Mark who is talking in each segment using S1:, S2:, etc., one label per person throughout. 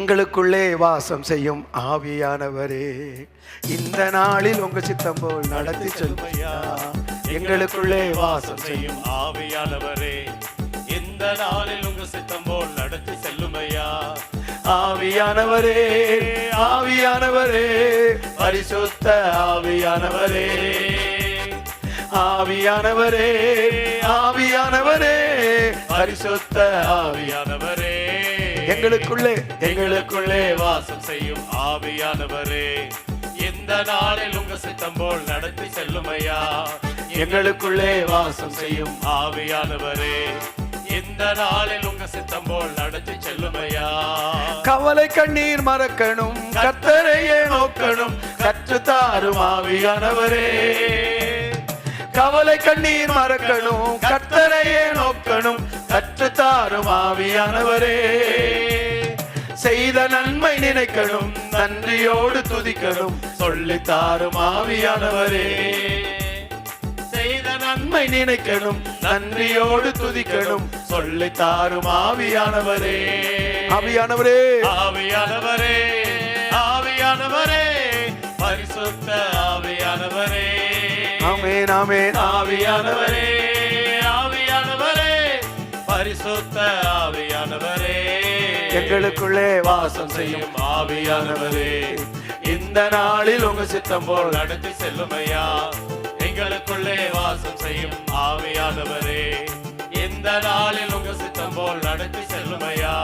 S1: எங்களுக்குள்ளே வாசம் செய்யும் ஆவியானவரே, இந்த நாளில் உங்க சித்தம் போல் நடத்தி செல்வையா. எங்களுக்குள்ளே வாசம் செய்யும்
S2: ஆவியானவரே, இந்த நாளில் உங்க சித்தம் போல் நடத்தி செல்லுமையா.
S1: ஆவியானவரே, ஆவியானவரே, பரிசுத்த ஆவியானவரே, ஆவியானவரே, ஆவியானவரே, பரிசுத்த ஆவியானவரே, எங்களுக்குள்ளே
S2: வாசம் செய்யும் ஆவியானவரே, இந்த நாளில் உங்க சித்தம் போல் நடத்தி செல்லுமையா.
S1: எங்களுக்குள்ளே வாசம் செய்யும்
S2: ஆவியானவரே, இந்த நாளில் உங்க சித்தம் போல் நடத்தி செல்லுமையா.
S1: கவலை கண்ணீர் மறக்கணும், கர்த்தரையே நோக்கணும், கற்றுத்தாரும் ஆவியானவரே. கவலை கண்ணீர் மறக்கணும், கர்த்தரையே நோக்கணும், கற்றுத்தாரும் ஆவியானவரே. செய்த நன்மை நினைக்கணும், நன்றியோடு துதிக்கணும், சொல்லித்தாரும் ஆவியானவரே. செய்த நன்மை நினைக்கணும், நன்றியோடு துதிக்கணும், சொல்லித்தாரும் ஆவியானவரே. ஆவியானவரே,
S2: ஆவியானவரே, ஆவியானவரே, பரிசுத்த ஆவியானவரே.
S1: ஆமென், ஆமென்.
S2: ஆவியானவரே, ஆவியானவரே, பரிசுத்த ஆவியானவரே,
S1: எங்களுக்குள்ளே
S2: வாசம் செய்யும் ஆவியானவரே, இந்த நாளில் உங்க சித்தம் போல் நடத்தி செல்லுமையா. எங்களுக்குள்ளே வாசம் செய்யும் ஆவியானவரே, இந்த நாளில் உங்க சித்தம் போல் நடத்தி செல்லுமையா.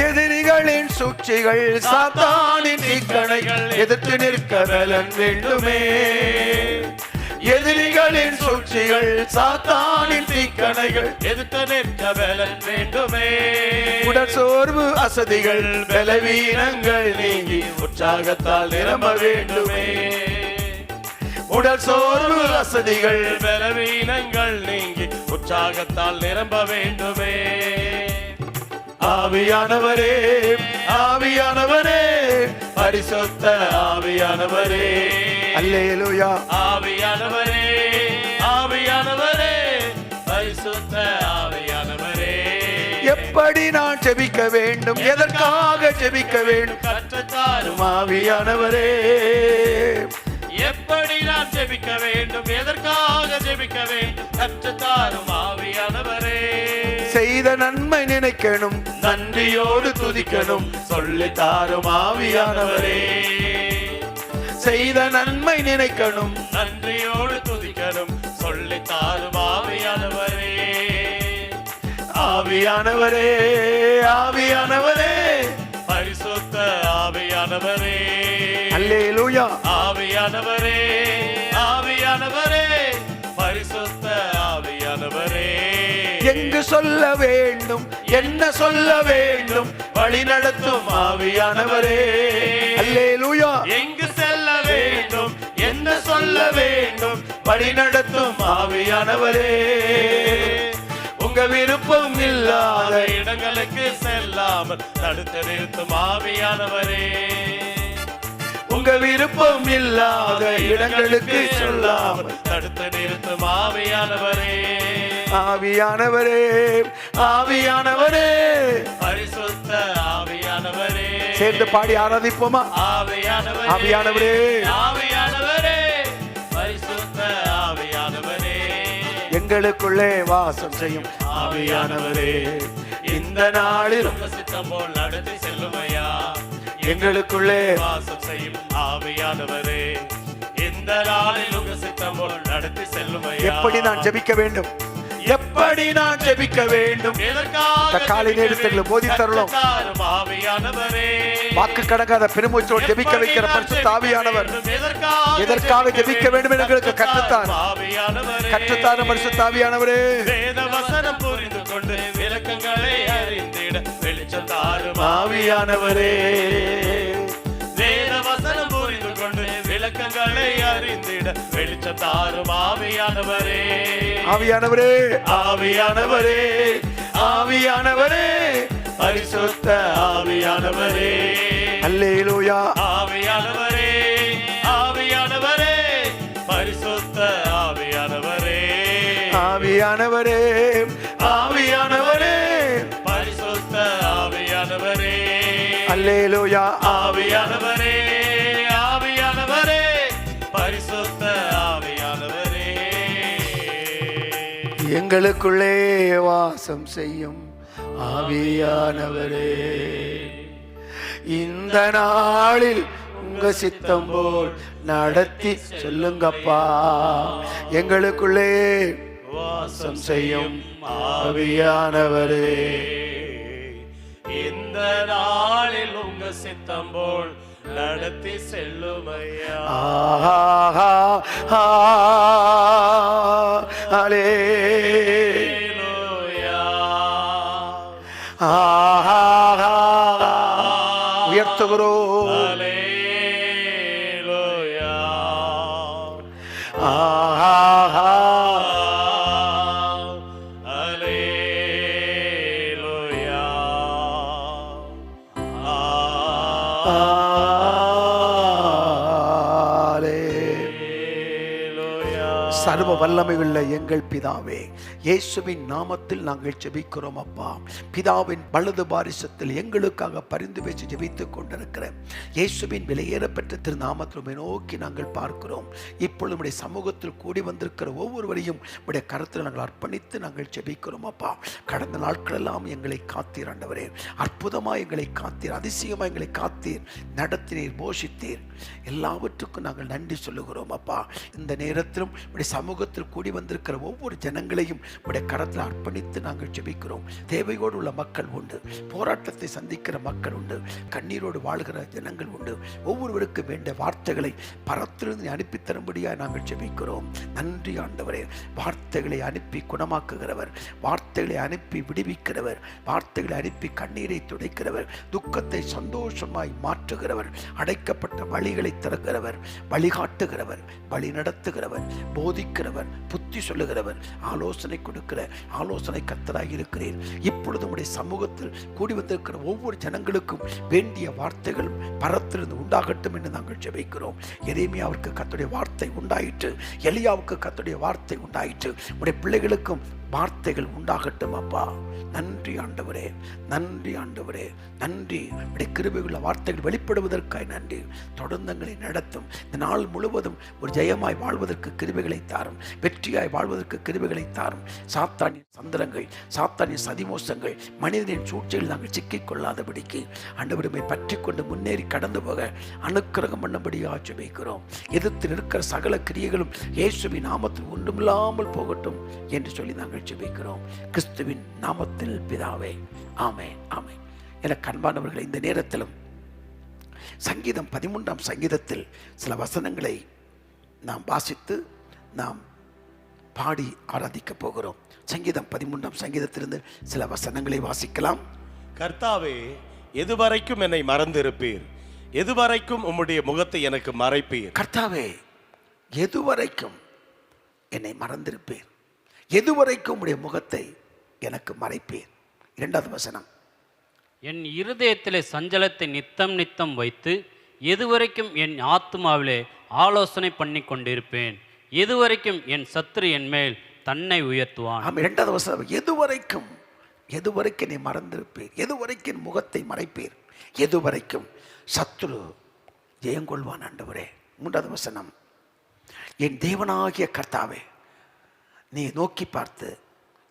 S1: எதிரிகளின் சூழ்ச்சிகள், சாத்தானின் தீக்கணைகள் எதிர்த்து நிற்க பலன் வேண்டுமே. எதிரிகளின் சூழ்ச்சிகள், சாத்தானின் தீக்கணைகள்
S2: எதிர்த்து நிற்க பலன் வேண்டுமே.
S1: உடல் சோர்வு, அசதிகள், பலவீனங்கள் நீங்கி உற்சாகத்தால் நிரம்ப வேண்டுமே. உடல் சோர்வு, அசதிகள்,
S2: பலவீனங்கள் நீங்கி உற்சாகத்தால் நிரம்ப வேண்டுமே.
S1: ஆவியானவரே, ஆவியானவரே, பரிசுத்த ஆவியானவரே. அல்லேலூயா.
S2: ஆவியானவரே, ஆவியானவரே, பரிசுத்த ஆவியானவரே.
S1: எப்படி நான் ஜெபிக்க வேண்டும், எதற்காக ஜெபிக்க வேண்டும்,
S2: கற்றுத்தாரும்
S1: ஆவியானவரே.
S2: எப்படி நான் ஜெபிக்க வேண்டும், எதற்காக ஜெபிக்க வேண்டும், கற்றுத்தாரும் ஆவியானவரே.
S1: செய்த நன்மை நினைக்கணும், நன்றியோடு துதிக்கணும், சொல்லித்தாரும் ஆவியானவரே. செய்த நன்மை நினைக்கணும்,
S2: நன்றியோடு துதிக்கணும், சொல்லித்தாரும் ஆவியானவரே.
S1: ஆவியானவரே, ஆவியானவரே,
S2: பரிசுத்த ஆவியானவரே.
S1: அல்லேலூயா.
S2: ஆவியானவரே, ஆவியானவரே, பரிசுத்த ஆவியானவரே.
S1: எங்கு சொல்ல வேண்டும், என்ன சொல்ல வேண்டும், வழி நடத்தும் ஆவியானவரே. அல்லேலூயா.
S2: எங்கு செல்ல வேண்டும்,
S1: என்ன சொல்ல வேண்டும், வழி நடத்தும் ஆவியானவரே. உங்க விருப்பம் இல்லாத
S2: இடங்களுக்கு செல்லாமல் தடுத்து நிறுத்தும் ஆவியானவரே.
S1: உங்க விருப்பம் இல்லாத இடங்களுக்கு சொல்லாமல்
S2: தடுத்து நிறுத்தும் ஆவியானவரே.
S1: ஆவியானவரே, ஆவியானவரே,
S2: பரிசுத்த ஆவியானவரே.
S1: சேர்ந்து பாடி ஆராதிப்போமா.
S2: ஆவியானவரே,
S1: ஆவியானவரே,
S2: ஆவியானவரே, பரிசுத்த ஆவியானவரே.
S1: எங்களுக்குள்ளே வாசம் செய்யும் ஆவியானவரே, இந்த நாளில்
S2: உங்க சித்தம் போல் நடத்தி செல்லுமையா.
S1: எங்களுக்குள்ளே
S2: வாசம் செய்யும் ஆவியானவரே, இந்த நாளில் உங்க சித்தம் போல் நடத்தி செல்லுமையா.
S1: எப்படி நான் ஜெபிக்க வேண்டும், எப்படி நான் ஜெபிக்க வேண்டும், காலை நேரத்தில் போதித்தருளும்
S2: ஆவியானவரே.
S1: வாக்கு கடங்காத பெருமூச்சோடு ஜெபிக்க வைக்கிற பரிசுத்த ஆவியானவர் எதற்காக ஜெபிக்க வேண்டும் என்று எங்களுக்கு கற்றுத்தாரும் பரிசுத்த ஆவியானவரே.
S2: வேத வசனம் புரிந்து கொண்டு விளக்கங்களை அறிந்திட வெளிச்சம் தாரும்
S1: ஆவியானவரே.
S2: வேத வசனம் புரிந்து கொண்டு விளக்கங்களை அறிந்திட வெளிச்சம் தாரும் ஆவியானவரே.
S1: ஆவியானவரே, ஆவியானவரே, ஆவியானவரே, பரிசுத்த ஆவியானவரே. அல்லேலூயா.
S2: ஆவியானவரே, ஆவியானவரே, பரிசுத்த ஆவியானவரே.
S1: ஆவியானவரே, ஆவியானவரே,
S2: பரிசுத்த ஆவியானவரே.
S1: அல்லேலூயா.
S2: ஆவியானவரே, ஆவியானவரே, பரிசுத்த ஆவியானவரே,
S1: எங்களுக்குள்ளே வாசம் செய்யும் ஆவியானவரே, இந்த நாளில் உங்க சித்தம் போல் நடத்தி சொல்லுங்கப்பா. எங்களுக்குள்ளே வாசம் செய்யும் ஆவியானவரே,
S2: இந்த நாளில் உங்க சித்தம் போல் நடத்தி செல்லுமையா.
S1: ஆஹா
S2: அல்லேலூயா.
S1: ஆஹா உயர்த்துகிறோம்.
S2: அல்லேலூயா.
S1: ஆஹா
S2: அல்லேலூயா. அல்லேலூயா.
S1: சர்வ வல்லமையுள்ள எங்கள் பிதாவே, இயேசுவின் நாமத்தில் நாங்கள் ஜெபிக்கிறோம் அப்பா. பிதாவின் வலது பாரிசத்தில் எங்களுக்காக பரிந்து பேசி ஜெபித்துக் கொண்டிருக்கிற இயேசுவின் விலையேறப்பெற்ற திருநாமத்தில் நோக்கி நாங்கள் பார்க்கிறோம். இப்பொழுது உடைய சமூகத்தில் கூடி வந்திருக்கிற ஒவ்வொருவரையும் உடைய கருத்தில் நாங்கள் அர்ப்பணித்து நாங்கள் ஜெபிக்கிறோம் அப்பா. கடந்த நாட்களெல்லாம் எங்களை காத்தீர் ஆண்டவரே, அற்புதமாக எங்களை காத்தீர், அதிசயமாக எங்களை காத்தீர், நடத்தினீர், போஷித்தீர். எல்லாவற்றுக்கும் நாங்கள் நன்றி சொல்லுகிறோம் அப்பா. இந்த நேரத்திலும் உடைய சமூகத்தில் கூடி வந்திருக்கிற ஒவ்வொரு ஜனங்களையும் உடைய கரத்தில் அர்ப்பணித்து நாங்கள் ஜெபிக்கிறோம். தேவையோடு உள்ள மக்கள் உண்டு, போராட்டத்தை சந்திக்கிற மக்கள் உண்டு, கண்ணீரோடு வாழ்கிற ஜனங்கள் உண்டு. ஒவ்வொருவருக்கு வேண்டிய வார்த்தைகளை பரத்திலிருந்து அனுப்பி தரும்படியாக நாங்கள் ஜெபிக்கிறோம். நன்றி ஆண்டவரே. வார்த்தைகளை அனுப்பி குணமாக்குகிறவர், வார்த்தைகளை அனுப்பி விடுவிக்கிறவர், வார்த்தைகளை அனுப்பி கண்ணீரை துடைக்கிறவர், துக்கத்தை சந்தோஷமாய் மாற்றுகிறவர், அடைக்கப்பட்ட வழிகளை திறக்கிறவர், வழிகாட்டுகிறவர், வழி நடத்துகிறவர், போதிக்கிறவர், புத்தி சொல்லுகிறவர், ஆலோசனை கொடுக்கிற ஆலோசனை கர்த்தராய் இருக்கிறீர். இப்பொழுது உடைய சமூகத்தில் கூடி வந்திருக்கிற ஒவ்வொரு ஜனங்களுக்கும் வேண்டிய வார்த்தைகள் பரத்திலிருந்து உண்டாகட்டும் என்று நாங்கள் ஜெபிக்கிறோம். எரேமியாவுக்கு கர்த்தருடைய வார்த்தை உண்டாயிற்று, எலியாவுக்கு கர்த்தருடைய வார்த்தை உண்டாயிற்று. உடைய பிள்ளைகளுக்கும் வார்த்தைகள் உண்டாகட்டும் அப்பா. நன்றி ஆண்டவரே, நன்றி ஆண்டவரே, நன்றி. உடைய கிருபையுள்ள வார்த்தைகள் வெளிப்படுவதற்காய் நன்றி. தொடர்ந்தங்களை நடத்தும். இந்த நாள் முழுவதும் ஒரு ஜெயமாய் வாழ்வதற்கு கிருபைகளை தாரும், வெற்றியாய் வாழ்வதற்கு கிருபைகளை தாரும். சாத்தானின் சந்திரங்கள், சாத்தானின் சதிமோசங்கள், மனிதனின் சூழ்ச்சியில் நாங்கள் சிக்கிக் கொள்ளாதபடிக்கு ஆண்டவருமை பற்றி கொண்டு முன்னேறி கடந்து போக அனுக்கிரகம் பண்ணும்படியாக ஜெபிக்கிறோம். எதிர்த்து நிற்கிற சகல கிரியைகளும் இயேசுவின் நாமத்தில் ஒன்றுமில்லாமல் போகட்டும் என்று சொல்லி நாங்கள் ஜெபிக்கிறோம். கிறிஸ்துவின் நாமத்தில் பிதாவே, ஆமென், ஆமென். எனக்கு அன்பானவர்களை, இந்த நேரத்திலும் சங்கீதம் 13ஆம் சங்கீதத்தில் சில வசனங்களை நாம் வாசித்து நாம் பாடி ஆராதிக்க போகிறோம். சங்கீதம் 13ஆம் சங்கீதத்திலிருந்து சில வசனங்களை வாசிக்கலாம்.
S2: கர்த்தாவே, எதுவரைக்கும் என்னை மறந்திருப்பீர்? எதுவரைக்கும் உம்முடைய முகத்தை எனக்கு மறைப்பீர்?
S1: கர்த்தாவே, எதுவரைக்கும் என்னை மறந்திருப்பீர்? எதுவரைக்கும் உடைய முகத்தை எனக்கு மறைப்பீர்? 2வது வசனம்.
S3: என் இருதயத்திலே சஞ்சலத்தை நித்தம் நித்தம் வைத்து எதுவரைக்கும் என் ஆத்துமாவிலே ஆலோசனை பண்ணி கொண்டிருப்பேன்? எதுவரைக்கும் என் சத்துரு என் மேல் தன்னை உயர்த்துவான்?
S1: 2வது வசனம். எதுவரைக்கும், எதுவரைக்கும் என்னை மறந்திருப்பீர்? எதுவரைக்கும் என் முகத்தை மறைப்பீர்? எதுவரைக்கும் சத்துரு ஜெயங்கொள்வான் ஆண்டவரே. 3வது வசனம். என் தேவனாகிய கர்த்தாவே, நீ நோக்கி பார்த்து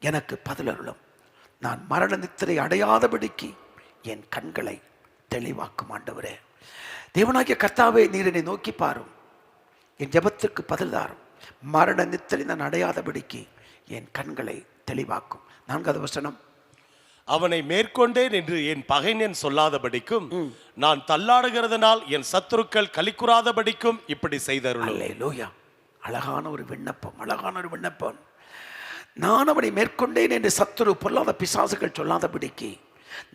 S1: எனக்கு பதிலருளும். நான் மரண நித்திரை அடையாதபடிக்கு என் கண்களை தெளிவாக்கும் ஆண்டவரே. தேவனாகிய கர்த்தாவே, நீர் என்னை நோக்கி பாரும், என் ஜெபத்திற்கு பதில் தாரும். மரண நித்திரை நான் அடையாதபடிக்கு என் கண்களை தெளிவாக்கும். 4வது வசனம்.
S2: அவனை மேற்கொண்டேன் என்று என் பகைஞன் சொல்லாதபடிக்கும், நான் தள்ளாடுகிறதுனால் என் சத்துருக்கள் களிக்குறாதபடிக்கும் இப்படி செய்தருளும்.
S1: அல்லேலூயா. அழகான ஒரு விண்ணப்பம், அழகான ஒரு விண்ணப்பம். நான் அவனை மேற்கொண்டேன் என்று சத்துரு பொல்லாத பிசாசுகள் சொல்லாதபடிக்கு,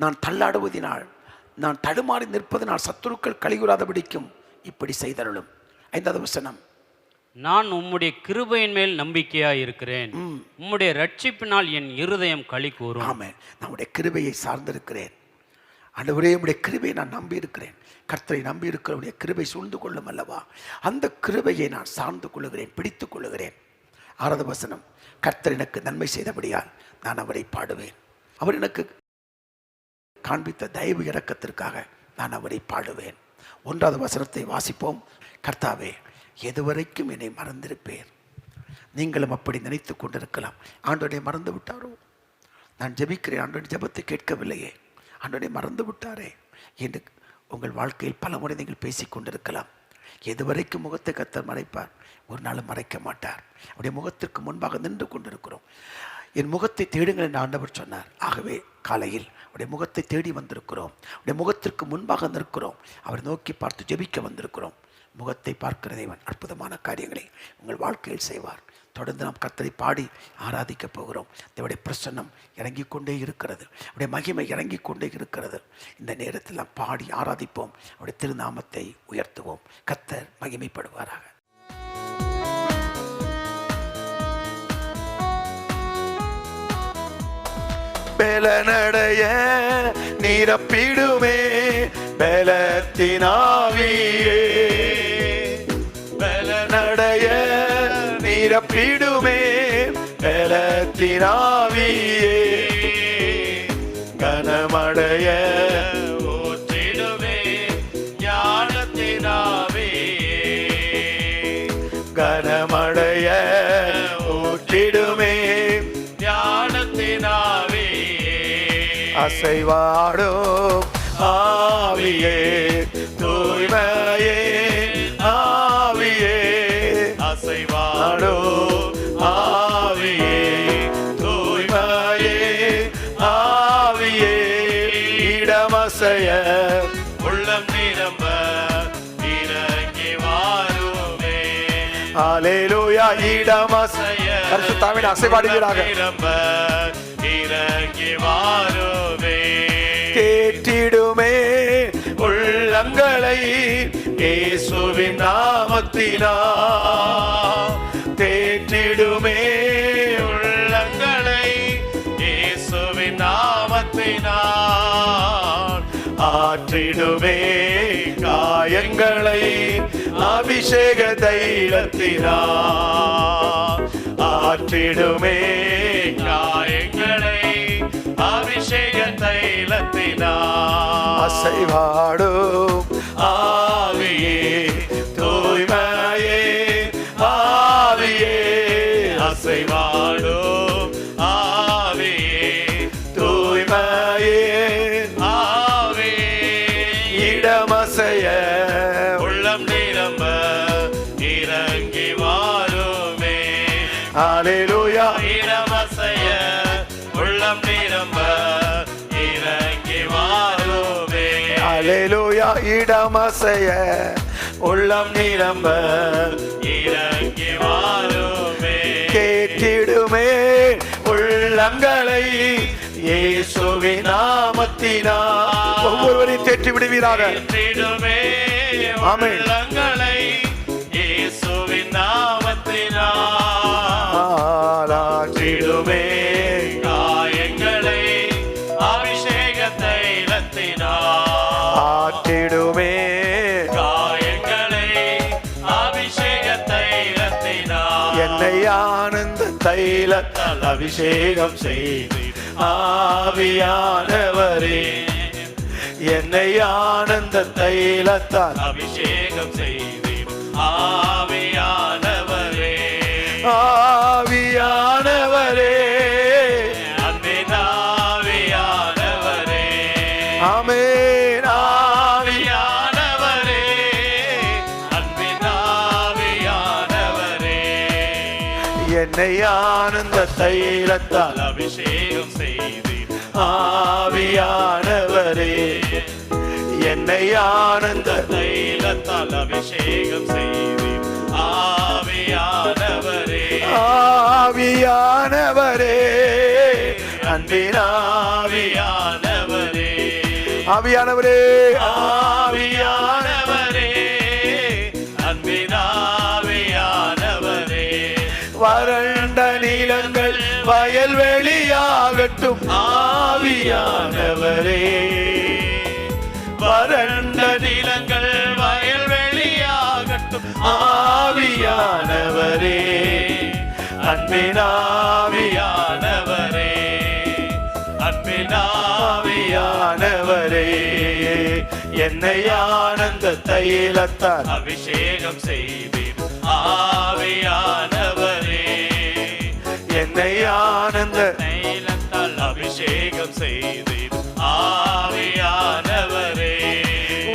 S1: நான் தள்ளாடுவதினால், நான் தடுமாறி நிற்பதனால் சத்துருக்கள் கலிகுறாதபடிக்கும் இப்படி செய்தருளும். 5வது வசனம்.
S3: நான் உம்முடைய கிருபையின் மேல் நம்பிக்கையாய் இருக்கிறேன், உம்முடைய ரட்சிப்பினால் என் இருதயம் களி கூறும்.
S1: ஆமென். நம்முடைய கிருபையை சார்ந்திருக்கிறேன் ஆண்டவரே, உம்முடைய கிருபையை நான் நம்பி இருக்கிறேன். கர்த்தரை நம்பி இருக்கிறவருடைய கிருபை சூழ்ந்து கொள்ளும் அல்லவா? அந்த கிருபையை நான் சார்ந்து கொள்ளுகிறேன், பிடித்துக் கொள்ளுகிறேன். 6வது வசனம். கர்த்தர் எனக்கு நன்மை செய்தபடியால் நான் அவரை பாடுவேன். அவர் எனக்கு காண்பித்த தயவு இரக்கத்திற்காக நான் அவரை பாடுவேன். 1வது வசனத்தை வாசிப்போம். கர்த்தாவே, எதுவரைக்கும் என்னை மறந்திருப்பேன்? நீங்களும் அப்படி நினைத்து கொண்டிருக்கலாம். ஆண்டவரை மறந்து விட்டாரோ? நான் ஜெபிக்கிறேன், ஆண்டவருடைய ஜெபத்தை கேட்கவில்லையே, ஆண்டவரை மறந்து விட்டாரே என்று உங்கள் வாழ்க்கையில் பல முறை நீங்கள் பேசிக்கொண்டிருக்கலாம். எதுவரைக்கும் முகத்தை கர்த்தர் மறைப்பார்? ஒரு நாளும் மறைக்க மாட்டார். அவருடைய முகத்திற்கு முன்பாக நின்று கொண்டிருக்கிறோம். என் முகத்தை தேடுங்கள் என்று ஆண்டவர் சொன்னார். ஆகவே காலையில் அவருடைய முகத்தை தேடி வந்திருக்கிறோம். அவருடைய முகத்திற்கு முன்பாக நிற்கிறோம். அவரை நோக்கி பார்த்து ஜெபிக்க வந்திருக்கிறோம். முகத்தை பார்க்கிற தேவன் அற்புதமான காரியங்களை உங்கள் வாழ்க்கையில் செய்வார். தொடர்ந்து நாம் கர்த்தரை பாடி ஆராதிக்க போகிறோம். தேவனுடைய பிரசன்னம் இறங்கிக் கொண்டே இருக்கிறது. அவருடைய மகிமை இறங்கிக் கொண்டே இருக்கிறது. இந்த நேரத்தில் நாம் பாடி ஆராதிப்போம். அவருடைய திருநாமத்தை உயர்த்துவோம். கர்த்தர் மகிமைப்படுவாராக. பலனடைய நிரப்பிடுமே பலத்தினாவியே, பலனடைய நிரப்பிடுமே பலத்தினாவியே, கனமடைய
S2: ஊற்றிடுமே ஞானத்தினாவியே,
S1: கனமடைய ஊற்றிடுமே
S2: ஞானத்தினாவியே,
S1: அசைவாடும் ஆவியே, தூய்மையே ஆவியே,
S2: அசைவாடும்
S1: ஆவியே, தூய்மையே ஆவியே, இடமசைய
S2: உள்ளம் நிரம்ப இறங்கி வாருமே,
S1: அல்லேலூயா. இடமசைய பரிசுத்தாவின் அசைவாடுகிறாக
S2: நிரம்ப இறங்கி வாருமே,
S1: கேட்டிடுமே உள்ளங்களை இயேசுவின் நாமத்தினால், தேற்றிடுமே
S2: உள்ளங்களை இயேசுவின் நாமத்தினால்,
S1: ஆற்றிடுமே காயங்களை அபிஷேக தைலத்தினால், ஆற்றிடுமே
S2: காயங்களை அபிஷேக தைலத்தினால்,
S1: அசைவாடும் ஆவியே, தூய்மையே ஆவியே,
S2: அசைவாடும் ஆவியே,
S1: தூய்மையே
S2: ஆவியே,
S1: இடமசைய
S2: உள்ளம் நிரம்ப இறங்கி வாருமே,
S1: அல்லேலூயா.
S2: இடமசைய உள்ளம் நிரம்ப இறங்கி வாருமே,
S1: அல்லேலூயா. இடமசைய உள்ளம் நிரம்ப
S2: இறங்கி வாருமே,
S1: கேட்டிடுமே உள்ளங்களை இயேசுவின் நாமத்தினால். ஒவ்வொருவரையும் தேற்றி விடுவீராக.
S2: தேற்றிடுமே
S1: ஆமென்.
S2: உள்ளங்களை இயேசுவின் நாமத்தினால்,
S1: ஆற்றிடுமே
S2: காயங்களை அபிஷேக தைலத்தினால்,
S1: ஆற்றிடுமே
S2: காயங்களை அபிஷேக தைலத்தினால்,
S1: என்னை ஆனந்த தைலத்தால் அபிஷேகம் செய்து ஆவியானவரே, என்னை ஆனந்த தைலத்தால்
S2: அபிஷேகம் செய்து ஆவியானவரே,
S1: ஆவியானவரே,
S2: அன்பின் ஆவியானவரே,
S1: ஆமென்.
S2: ஆவியானவரே, அன்பின் ஆவியானவரே,
S1: என்னை ஆனந்த தைலத்தால்
S2: அபிஷேகம் செய்து
S1: ஆவியானவரே, என்னை ஆனந்த
S2: தைலத்தால் அபிஷேகம் செய்து ஆவியானவரே,
S1: ஆவியானவரே, அன்பின்
S2: ஆவியானவரே,
S1: ஆவியானவரே,
S2: ஆவியானவரே, அன்பின் ஆவியானவரே,
S1: வறண்ட நிலங்கள் வயல்வெளியாகட்டும் ஆவியானவரே,
S2: வறண்ட நிலங்கள் வயல்வெளியாகட்டும்
S1: ஆவியானவரே, அன்பின்
S2: ஆவியானவரே, அன்பின்
S1: ஆவியானவரே, என்னை ஆனந்த தைலத்தால்
S2: அபிஷேகம் செய்வீர் ஆவியானவரே.
S1: என்னை ஆனந்த
S2: தைலத்தால் அபிஷேகம் செய்வீர் ஆவியானவரே.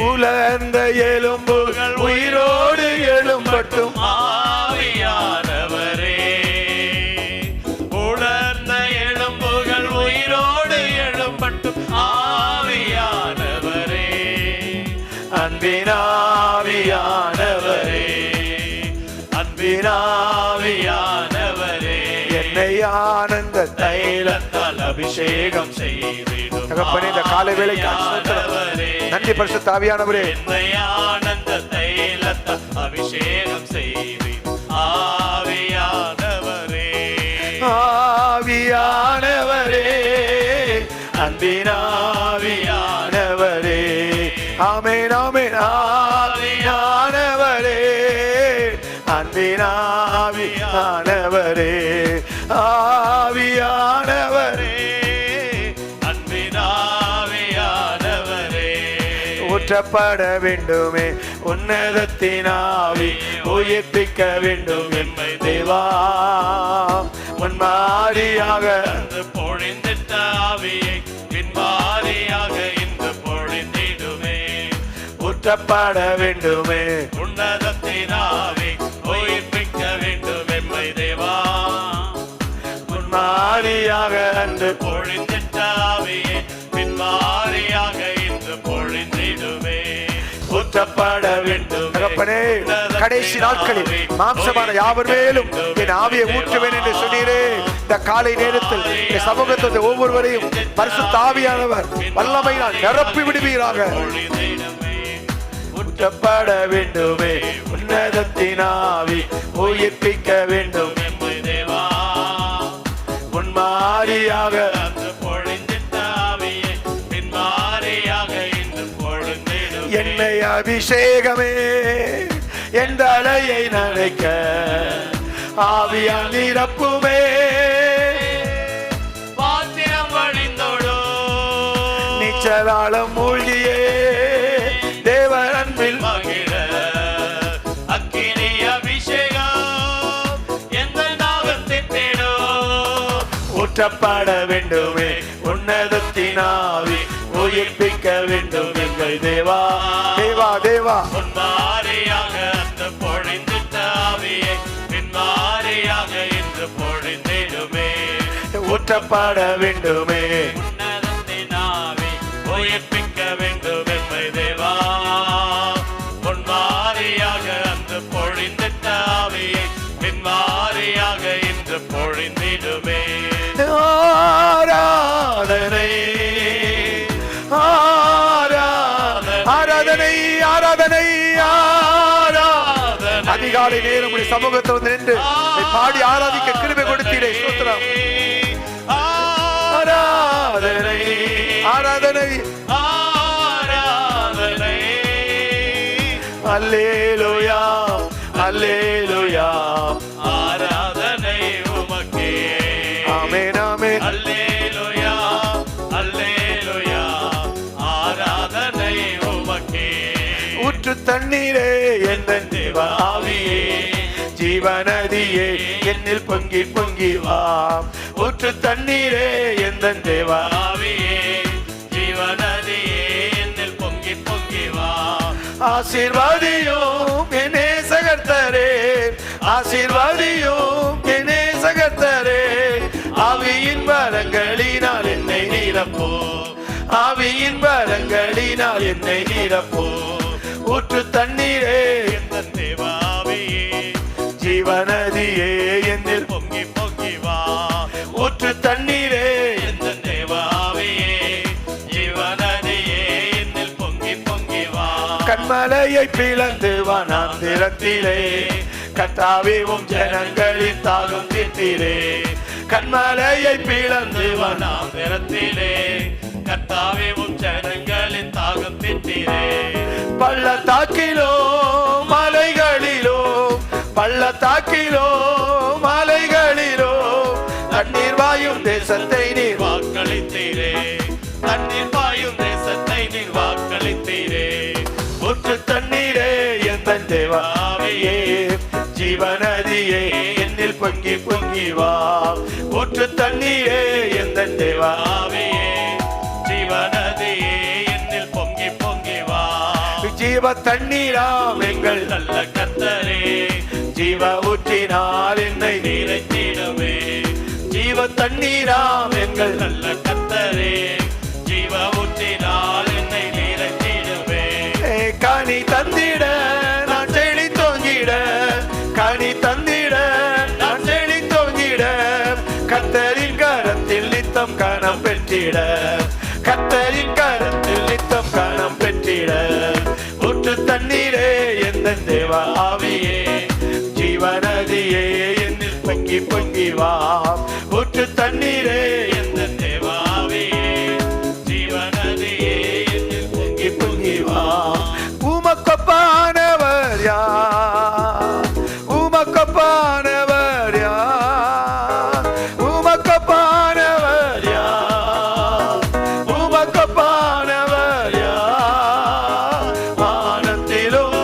S1: உலர்ந்த எலும்புகள் உயிரோடு எழும்பட்டும்
S2: ஆவியானவரே. உலர்ந்த எலும்புகள் உயிரோடு எழும்பட்டும் ஆவியானவரே.
S1: அன்பினாவியானவரே,
S2: அன்பினாவியானவரே.
S1: என்னை ஆனந்த
S2: தைலத்தால் அபிஷேகம் செய்வீடும்
S1: தகப்பனே, இந்த காலை வேளைக்கு
S2: ஆவியானவரே.
S1: நன்றி பரிசுத்த ஆவியானவரே.
S2: என்னை ஆனந்த தைலத்தால் அபிஷேகம் செய்வீர் ஆவியானவரே.
S1: ஆவியானவரே, அன்பினாவியானவரே. ஆமென் ஆமென். ஆவியானவரே, அன்பினாவியானவரே. ஆவியானவரே,
S2: அன்பினாவியானவரே.
S1: ஊற்றப்பட வேண்டுமே உன்னதத்தின் ஆவி, உயிர்ப்பிக்க வேண்டும் எம்மை தேவா. முன்மாதிரியாக
S2: அன்று பொழிந்திட்ட ஆவியை பின்மாதிரியாக இன்று பொழிந்திடுமே.
S1: ஊற்றப்பட வேண்டுமே
S2: உன்னதத்தின் ஆவி உயிர்ப்பிக்க வேண்டும் எம்மை தேவா.
S1: முன்மாதிரியாக அன்று
S2: பொழிந்திட்ட ஆவியை பின்மாதிரியாக இன்று பொழிந்திடுமே.
S1: ஊற்றப்பட வேண்டும் தகப்பனே. கடைசி நாட்களில் மாம்சமான யாவர் மேலும் என் ஆவியை ஊற்றுவேன் என்று சொன்னீரே. இந்த காலை நேரத்தில் இந்த சமூகத்தை ஒவ்வொருவரையும் பரிசுத்த ஆவியானவர் வல்லமையினால் நிரப்பி விடுவீராக. ஊற்றப்பட வேண்டுமே உன்னதத்தின் ஆவி, உயிர்ப்பிக்க வேண்டும்
S2: எம்மை தேவா.
S1: முன்மாதிரியாக
S2: அன்று பொழிந்திட்ட ஆவியை பின்மாதிரியாக இன்று பொழிந்திடுமே.
S1: என்னை அபிஷேகமே என் தலையை நனைக்க ஆவியால் நிரப்புமே.
S2: பாத்திரம் வழிந்தோடோ
S1: நீச்சலாளம் மூழ்கியே தேவன் அன்பில்
S2: மகிழ அக்கினி அபிஷேகம் எந்த நாகத்தின் தேடோ.
S1: ஊற்றப்பட வேண்டுமே உன்னதத்தின் ஆவி, உயிர்ப்பிக்க வேண்டும் எங்கள் தேவா. தேவா தேவா
S2: முன்மாரியாக அந்த பொழிந்திட்ட ஆவியை பின்மாரியாக இன்று பொழிந்திடுமே.
S1: ஊற்றப்பட வேண்டுமே
S2: உன்னதத்தின் ஆவி உயிர்ப்பிக்க வேண்டும் எம்மை தேவா. முன்மாரியாக அந்த பொழிந்திட்ட ஆவியை பின்மாரியாக இன்று பொழிந்திடுமே.
S1: ஆராதனை ஆராதனை ஆராதனை ஆராதனை. அதிகாலை நேரம் உடைய சமூகத்தில் வந்து நின்று பாடி ஆராதிக்க கிருபை கொடுத்தீரே. ஸ்தோத்திரம். ஆராதனை ஆராதனை
S2: ஆராதனை.
S1: அல்லேலூயா அல்லேலூயா.
S2: ஆராதனை உமக்கே.
S1: ஆமென் ஆமென்.
S2: அல்லேலூயா அல்லேலூயா. ஆராதனை உமக்கே.
S1: ஊற்று தண்ணீரே எந்த தேவ ஆவியே, ஜீவநதியே என்னில் பொங்கி பொங்கி வா. ஊற்று தண்ணீரே எந்த தேவ
S2: ஆவியே ஜீவநதியே என்னில் பொங்கி பொங்கி வா.
S1: ஆசீர்வாதியும் என்னே சகர்த்தரே, ஆசீர்வாதியும் என்னே சகர்த்தரே. ஆவியின் வரங்களினால் என்னை நிரப்போ, ஆவியின் வரங்களினால் என்னை நிரப்போ. ஊற்று தண்ணீரே
S2: எந்த தேவாவியே
S1: ஜீவநதியே என்னில்
S2: பொங்கி பொங்கி வா.
S1: ஊற்று தண்ணீரே
S2: எந்த தேவாவியே ஜீவநதியே என்னில் பொங்கி பொங்கி வா.
S1: கண்மலையை பிளந்து வனாந்திரத்திலே கர்த்தாவேவும் ஜனங்களின் தாகம் தீர்த்தீரே. கண்மலையை பிளந்து
S2: வனாந்திரத்திலே கர்த்தாவேவும் ஜனங்களின் தாகம் தீர்த்தீரே.
S1: பள்ளத்தாக்கிலோ மலைகளிலோ, பள்ளத்தாக்கிலோ மலைகளிலோ தண்ணீர் வாயும் தேசத்தை நீர்
S2: வாக்களித்தீரே. தண்ணீர் பாயும் தேசத்தை நீர் வாக்களித்தீரே. தேவாவியே ஜீவநதியே என்னில் பொங்கி பொங்கி வா ஊற்று தண்ணீரே எந்த தேவாவியே ஜீவநதியே என்னில் பொங்கி பொங்கி வா ஜீவ தண்ணீராம் எங்கள் நல்ல கர்த்தரே ஜீவ ஊற்றினால் என்னை நிறைத்திடுமே ஜீவ தண்ணீராம் எங்கள் நல்ல கர்த்தரே ஜீவ ஊற்றினால் என்னை நிறைத்திடுமே கனி தந்திட நான் செழி தோங்கிட கனி தந்திட நான் செழி தோங்கிட கர்த்தரின் கரத்தில் நித்தம் கனம் பெற்றிட கர்த்தரின் கரத்தில் நித்தம் கனம் பெற்றிட ஊற்று தண்ணீரே எந்த தேவ ஆவியே ஜீவநதியே என்னில் பொங்கி பொங்கி வா ஊற்று தண்ணீரே எந்த தேவ ஆவியே ஜீவநதியே என்னில் பொங்கி பொங்கி வா உமக்கொப்பானவர் யார் உமக்கொப்பானவர் யார் உமக்கொப்பானவர் யார் உமக்கொப்பானவர் யார் வானத்திலும்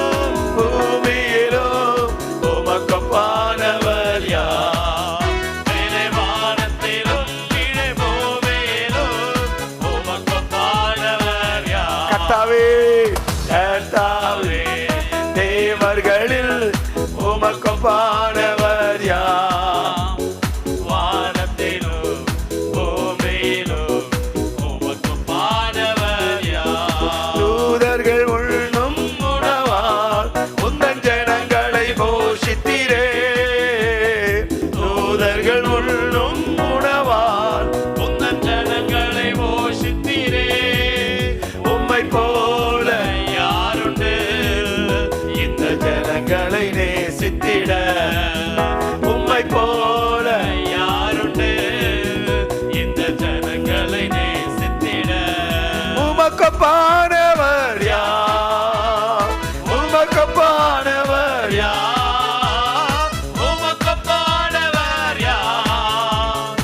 S2: பூமியிலும் உமக்கொப்பானவர் யார் மேலே வானத்திலும் கீழே பூமியிலும் உமக்கொப்பானவர் யார் கர்த்தாவே கர்த்தாவே தேவர்களில் உமக்கொப்பானவர் யார் வானத்திலும் பூமியிலும் உமக்கொப்பானவர் யார் தூதர்கள் உண்ணும் உணவால் உந்தன் ஜனங்களை போஷித்தீரே தூதர்கள் உண்ணும் உணவால் உந்தன் ஜனங்களை போஷித்தீரே உம்மை போல யாருண்டு இந்த ஜனங்களை நேசித்திட உம்மை போல யாருண்டு இந்த ஜனங்களை நேசித்திட உமக்கொப்பானவர் யார் உமக்கொப்பானவர் யார் உமக்கொப்பானவர் யார்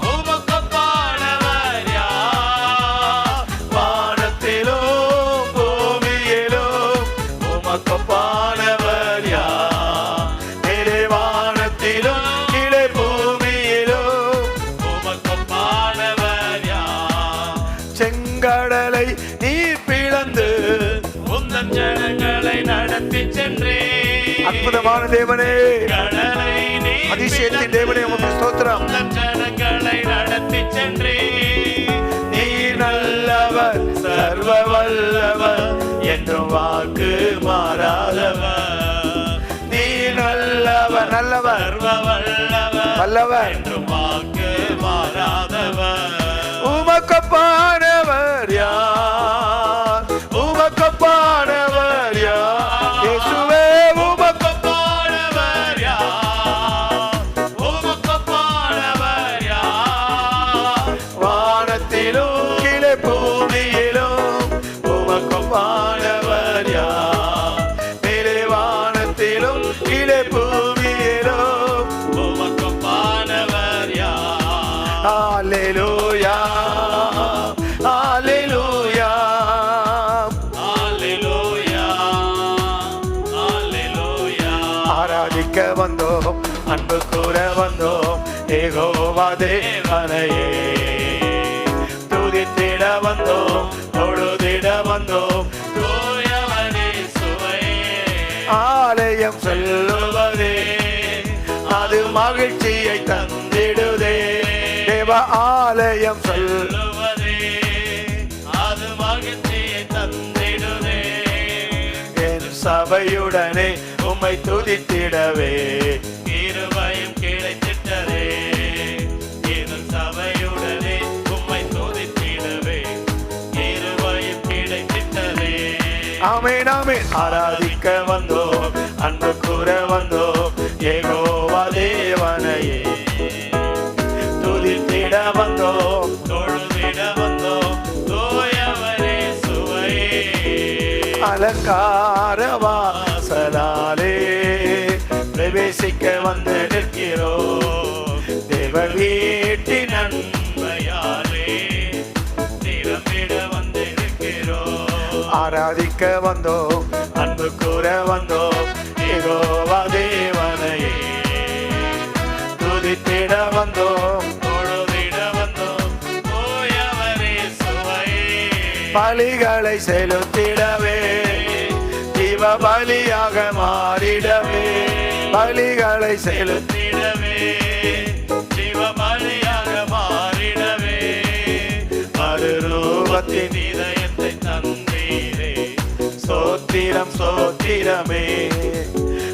S2: உமக்கொப்பானவர் யார் வானத்திலும் பூமியிலும் உமக்கொப்பானவர் யார் மேலே வானத்திலும் கீழே பூமியிலும் உமக்கொப்பானவர் யார் செங்கடலை நீர் பிளந்து உந்தன் ஜனங்களை நடத்தி சென்றே அற்புதமான தேவனே கடலை நீர் அதிசயத்தின் தேவனே உமக்கு ஸ்தோத்திரம் உந்தன் ஜனங்களை நடத்தி சென்றே நீர் நல்லவர் சர்வ வல்லவர் என்றும் வாக்கு மாறாதவர் நீ நல்லவர் நல்லவர் சர்வ வல்லவர் வல்லவர் என்றும் வாக்கு மாறாதவர் உமக்கொப்பானவர் யார் உமக்கொப்பானவர் யார் இயேசுவே உமக்கொப்பானவர் யார் உமக்கொப்பானவர் யார் வானத்திலும் கீழே பூமியிலும் உமக்கொப்பானவர் யார் மேலே வானத்திலும் கீழே பூமியிலும் உமக்கொப்பானவர் யார் ஹல்லேலூயா ஹல்லேலூயா ஹல்லேலூயா ஹல்லேலூயா ஆராதிக்க வந்தோம் அன்பு கூற வந்தோம் யெகோவா தேவனையே துதித்திட வந்தோம் தொழுதிட வந்தோம் தூயவனே சுவையே ஆலயம் செல்லுவதே அது மகிழ்ச்சியை தந்திடுதே தேவ ஆலயம் செல்லுவதே அது மகிழ்ச்சியை தந்திடுதே என் சபையுடனே உம்மை துதித்திடவே கிருபையும் கிடைத்திட்டதே என் சபையுடனே உம்மை துதித்திடவே கிருபையும் கிடைத்திட்டதே ஆமென் ஆமென் ஆராதிக்க வந்தோம் அன்பு கூற வந்தோம் யெகோவா தேவனையே துதித்திட வந்தோம் தொழுதிட வந்தோம் தூயவனே சுவையே அலங்கார வாசலாலே பிரவேசிக்க வந்து நிற்கிறோம் தேவ வீட்டின் நன்மையாலே நிரம்பிட வந்து நிற்கிறோம் ஆராதிக்க வந்தோம் அன்பு கூற வந்தோம் யெகோவா தேவனையே துதித்திட வந்தோம், தொழுதிட வந்தோம், போயவரே சுவையே. பலிகளை செலுத்திடவே, ஜீவ பலியாக மாறிடவே, பலிகளை செலுத்திடவே, ஜீவ பலியாக மாறிடவே, மறுரூபத்தின் இதயத்தை தந்தீரே, சோத்திரம் சோத்திரமே.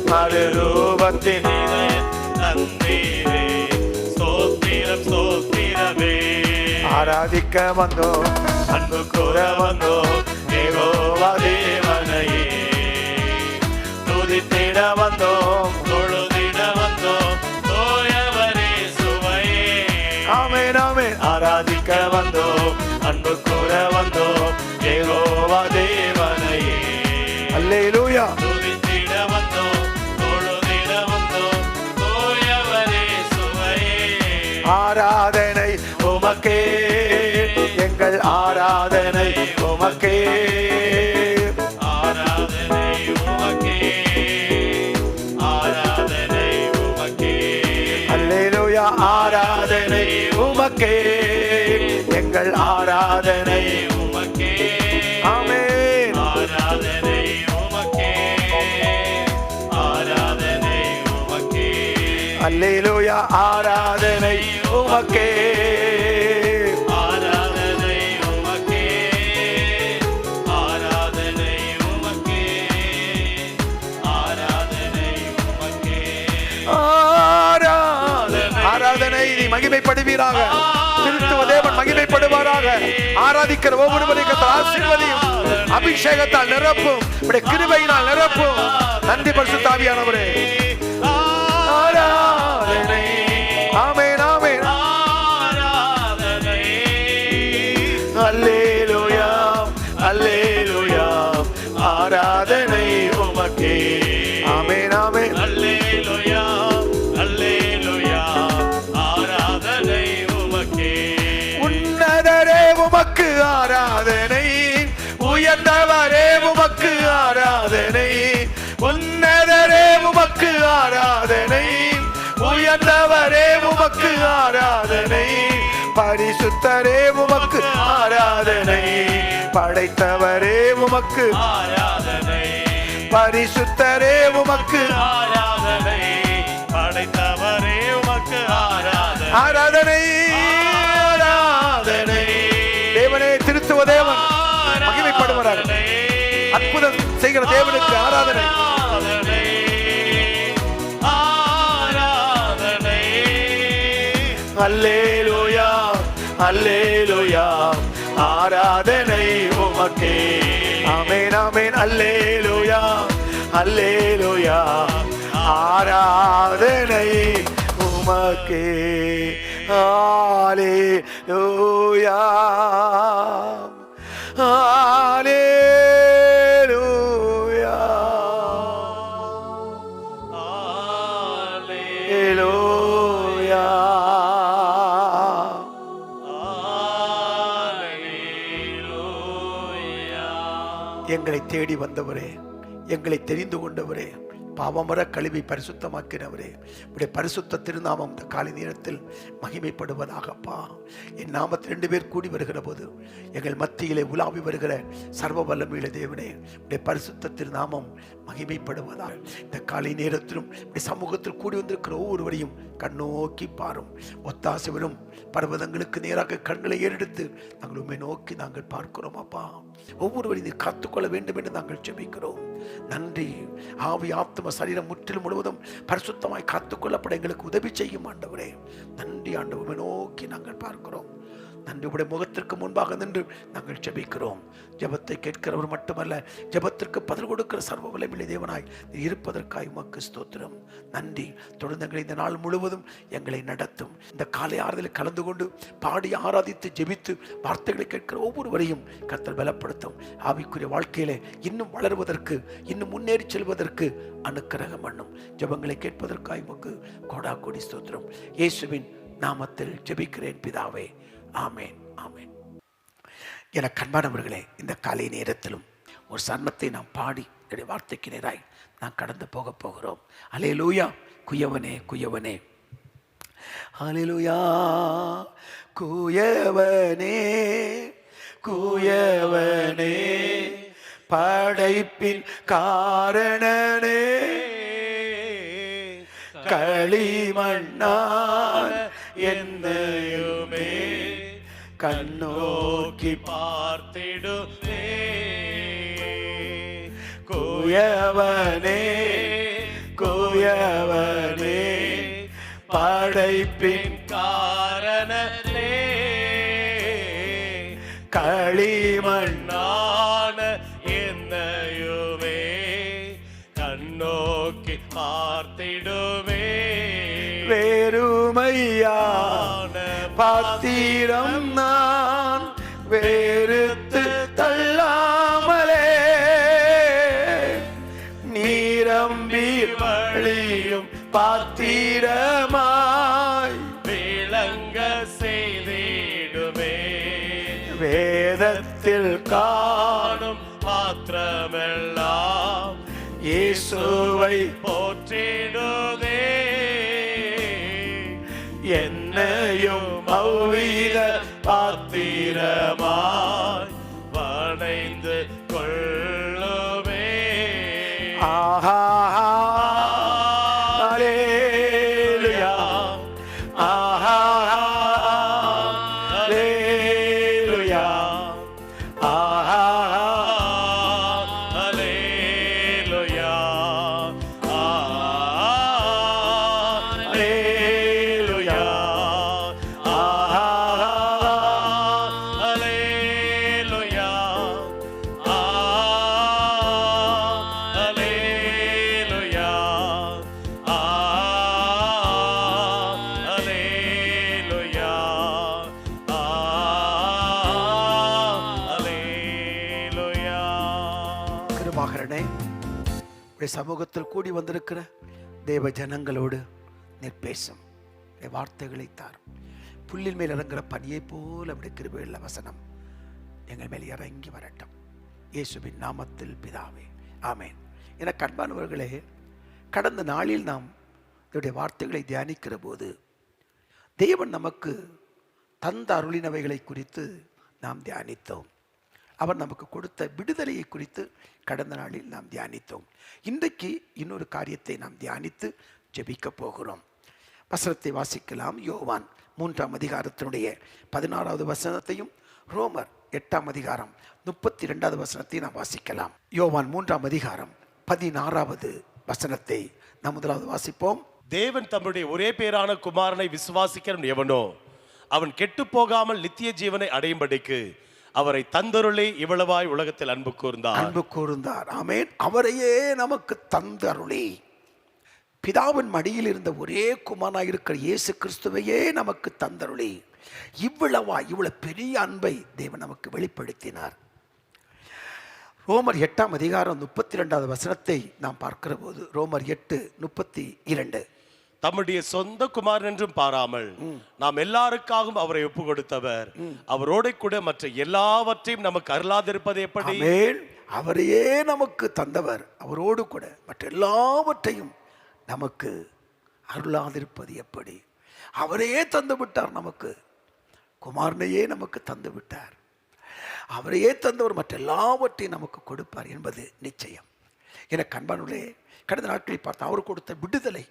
S2: மறுரூபத்தின் இதயத்தை தந்தீரே, சோத்திரம் சோத்திரமே. ஆராதிக்க வந்தோம், அன்பு கூற வந்தோம், யெகோவா தேவனையே துதித்திட வந்தோம், தொழுதிட வந்தோம், தோயவரே சுவையே. ஆமென் ஆமென். ஆராதிக்க வந்தோம், அன்பு கூற வந்தோம், யெகோவா தேவனையே அல்லேலூயா துதித்திட வந்தோம், தொழுதிட வந்தோம், தோயவரே சுவையே. ஆராதனை உமக்கே, எங்கள் ஆராதனை உமக்கே, ஆராதனை உமக்கே, ஆராதனை உமக்கே. அல்லேலூயா. ஆராதனை உமக்கே, எங்கள் ஆராதனை உமக்கே. ஆமென். ஆராதனை உமக்கே, ஆராதனை உமக்கே. அல்லேலூயா. ஆராதனை உமக்கே, ஆராதனை உமக்கே, ஆராதனை உமக்கே, ஆராதனை உமக்கே. ஆராதனை நீ மகிமைப்படுவீராக. திருத்துவ தேவன் மகிமைப்படுவாராக. ஆராதிக்கிற ஒவ்வொருவரையும் கர்த்தர் ஆசீர்வதியும், அபிஷேகத்தால் நிரப்பும், கிருபையினால் நிரப்பும். நன்றி பரிசுத்த ஆவியானவரே. ஆராதனை. ஆமென் ஆமென். ஆராதனை. அல்லேலூயா அல்லேலூயா. ஆராதனை உமக்கே. ஆமென் ஆமென். அல்லேலூயா அல்லேலூயா. ஆராதனை உமக்கே. உன்னதரே உமக்கு ஆராதனை, உயர்ந்தவரே உமக்கு ஆராதனை, உன்னதரே உமக்கு ஆராதனை, உயர்ந்தவரே உமக்கு ஆராதனை, பரிசுத்தரே உமக்கு ஆராதனை, படைத்தவரே உமக்கு ஆராதனை, பரிசுத்தரே உமக்கு ஆராதனை, படைத்தவரே உமக்கு ஆராதனை. ஆராதனை ஆராதனை. தேவனே, திருத்துவ தேவன் மகிமைப்படுவார். அற்புதம் செய்கிற தேவனுக்கு ஆராதனை. ஆராதனை. அல்லேலூயா அல்லேலூயா. ஆராதனை உமக்கே. ஆமென் ஆமென். அல்லேலூயா அல்லேலூயா. ஆராதனை உமக்கே. ஹல்லேலூயா ஹல்லேலூயா ஹல்லேலூயா. எங்களை தேடி வந்தவரே, எங்களை தெரிந்து கொண்டவரே, பாவமர கழுவி பரிசுத்தமாக்கினவரே, உடைய பரிசுத்த திருநாமம் இந்த காலை நேரத்தில் மகிமைப்படுவதாகப்பா. என் நாமத்தில் 2 பேர் கூடி வருகிற போது எங்கள் மத்தியிலே உலாவி வருகிற சர்வ வல்லமையுள்ள தேவனே, உடைய பரிசுத்த திருநாமம் மகிமைப்படுவதாக. இந்த காலை நேரத்திலும் உடைய சமூகத்தில் கூடி வந்திருக்கிற ஒவ்வொருவரையும் கண்ணோக்கி பாரும். ஒத்தாசை வரும் பர்வதங்களுக்கு நேராக கண்களை ஏறெடுத்து நாங்கள் உண்மை நோக்கி நாங்கள் பார்க்கிறோம் அப்பா. ஒவ்வொருவரையும் காத்துக்கொள்ள வேண்டும் என்று நாங்கள் ஜெபிக்கிறோம். நன்றி. ஆவி ஆத்ம சரீரம் முற்றிலும் முழுவதும் பரிசுத்தமாய் காத்துக்கொள்ளப்பட எங்களுக்கு உதவி செய்யும் ஆண்டவரே. நன்றி ஆண்டவரை நோக்கி நாங்கள் பார்க்கிறோம். நன்றி. உடைய முகத்திற்கு முன்பாக நின்று நாங்கள் ஜெபிக்கிறோம். ஜெபத்தை கேட்கிறவர் மட்டுமல்ல, ஜெபத்திற்கு பதில் கொடுக்கிற சர்வ வல்லமையுள்ள தேவனாய் இருப்பதற்காய் உமக்கு ஸ்தோத்திரம். நன்றி. தொடர்ந்து எங்களை இந்த நாள் முழுவதும் எங்களை நடத்தும். இந்த காலை ஆறுதலில் கலந்து கொண்டு பாடி ஆராதித்து ஜெபித்து வார்த்தைகளை கேட்கிற ஒவ்வொருவரையும் கர்த்தர் பலப்படுத்தும். ஆவிக்குரிய வாழ்க்கையிலே இன்னும் வளருவதற்கு, இன்னும் முன்னேறி செல்வதற்கு அனுக்கிரகம் பண்ணும். ஜெபங்களை கேட்பதற்காய் உமக்கு கோடா கோடி ஸ்தோத்திரம். இயேசுவின் நாமத்தில் ஜெபிக்கிறேன் பிதாவே. ஆமேன் ஆமேன். என கண்பானவர்களே, இந்த காலை நேரத்திலும் ஒரு சரணத்தை நாம் பாடி
S1: கர்த்தருடைய வார்த்தைக்கு நேராய் நான் கடந்து போகிறோம். அல்லேலூயா. குயவனே குயவனே, அல்லேலூயா. குயவனே குயவனே, படைப்பின் காரணனே, களிமண்ணான என்னையுமே கண்ணோக்கி
S2: பார்த்திடுமே.
S1: குயவனே குயவனே, படைப்பின்
S2: காரணனே,
S1: களிமண்ணான
S2: என்னையுமே கண்ணோக்கி பார்த்திடுமே.
S1: வேறுமையான பாத்திரம் நான் வேறுத்து தள்ளாமலே, நீரம்பி வழியும் பாத்திரமாய்
S2: விளங்க செய்திடுமே.
S1: வேதத்தில்
S2: காணும் பாத்திரமெல்லாம்
S1: இயேசுவை
S2: போற்றிடுதே.
S1: என்னையும் அவ்வித பாத்திரமாய்
S2: வணைந்து கொள்ளுமே.
S1: ஆஹா அல்லேலூயா, ஆஹா அல்லேலூயா, ஆஹா
S2: அல்லேலூயா,
S1: அல்லேலூயா, ஆஹா
S2: அல்லேலூயா, அல்லேலூயா, அல்லேலூயா, அல்லேலூயா.
S1: கிருபாகரனே, உடைய சமூகத்தில் கூடி வந்திருக்கிற தேவ ஜனங்களோடு நீர் பேசும் வார்த்தைகளை தாரும். புல்லின் மேல் இறங்குற பனியை போல அப்படி கிருபையுள்ள வசனம் எங்கள் மேல் இறங்கி வரட்டும். இயேசுவின் நாமத்தில் பிதாவே, ஆமேன். என கண்பானவர்களே, கடந்த நாளில் நாம் இதனுடைய வார்த்தைகளை தியானிக்கிற போது தேவன் நமக்கு தந்த அருளினவைகளை குறித்து நாம் தியானித்தோம். அவர் நமக்கு கொடுத்த விடுதலையை குறித்து கடந்த நாளில் நாம் தியானித்தோம். இன்றைக்கு இன்னொரு காரியத்தை நாம் தியானித்து ஜெபிக்க போகிறோம். வசனத்தை வாசிக்கலாம். யோவான் 3ஆம் அதிகாரத்தினுடைய 16வது வசனத்தையும் ரோமர் 8ஆம் அதிகாரம் 32வது வசனத்தையும் நாம் வாசிக்கலாம். யோவான் 3ஆம் அதிகாரம் 16வது வசனத்தை நாம் முதலாவது வாசிப்போம்.
S2: தேவன் தம்முடைய ஒரே பேரான குமாரனை விசுவாசிக்கிறவன் எவனோ அவன் கெட்டு போகாமல் நித்திய ஜீவனை அடையும்படிக்கு அவரை தந்தருளை இவ்வளவாய் உலகத்தில் அன்பு கூர்ந்தார்.
S1: ஆமென். அவரையே நமக்கு தந்தருளி, பிதாவின் மடியில் இருந்த ஒரே குமாரனாய் இருக்கிற இயேசு கிறிஸ்துவையே நமக்கு தந்தருளி, இவ்வளவு பெரிய அன்பை தேவன் நமக்கு வெளிப்படுத்தினார். ரோமர் 8ஆம் அதிகாரம் 32வது வசனத்தை நாம் பார்க்கிற போது, ரோமர் 8:32,
S2: தம்முடைய சொந்த குமாரன் என்றும் பாராமல் நாம் எல்லாருக்காகவும் அவரை ஒப்பு கொடுத்தவர் அவரோட கூட மற்ற எல்லாவற்றையும் நமக்கு அருளாதிருப்பது எப்படி?
S1: ஆமென். அவரையே நமக்கு தந்தவர் அவரோடு கூட மற்ற எல்லாவற்றையும் நமக்கு அருளாதிருப்பது எப்படி? அவரையே தந்து விட்டார். நமக்கு குமாரனையே நமக்கு தந்து விட்டார். அவரையே தந்தவர் மற்ற எல்லாவற்றையும் நமக்கு கொடுப்பார் என்பது நிச்சயம். என கண்பானுள்ளே, கடந்த நாட்களில் பார்த்து அவர் கொடுத்த விடுதலை.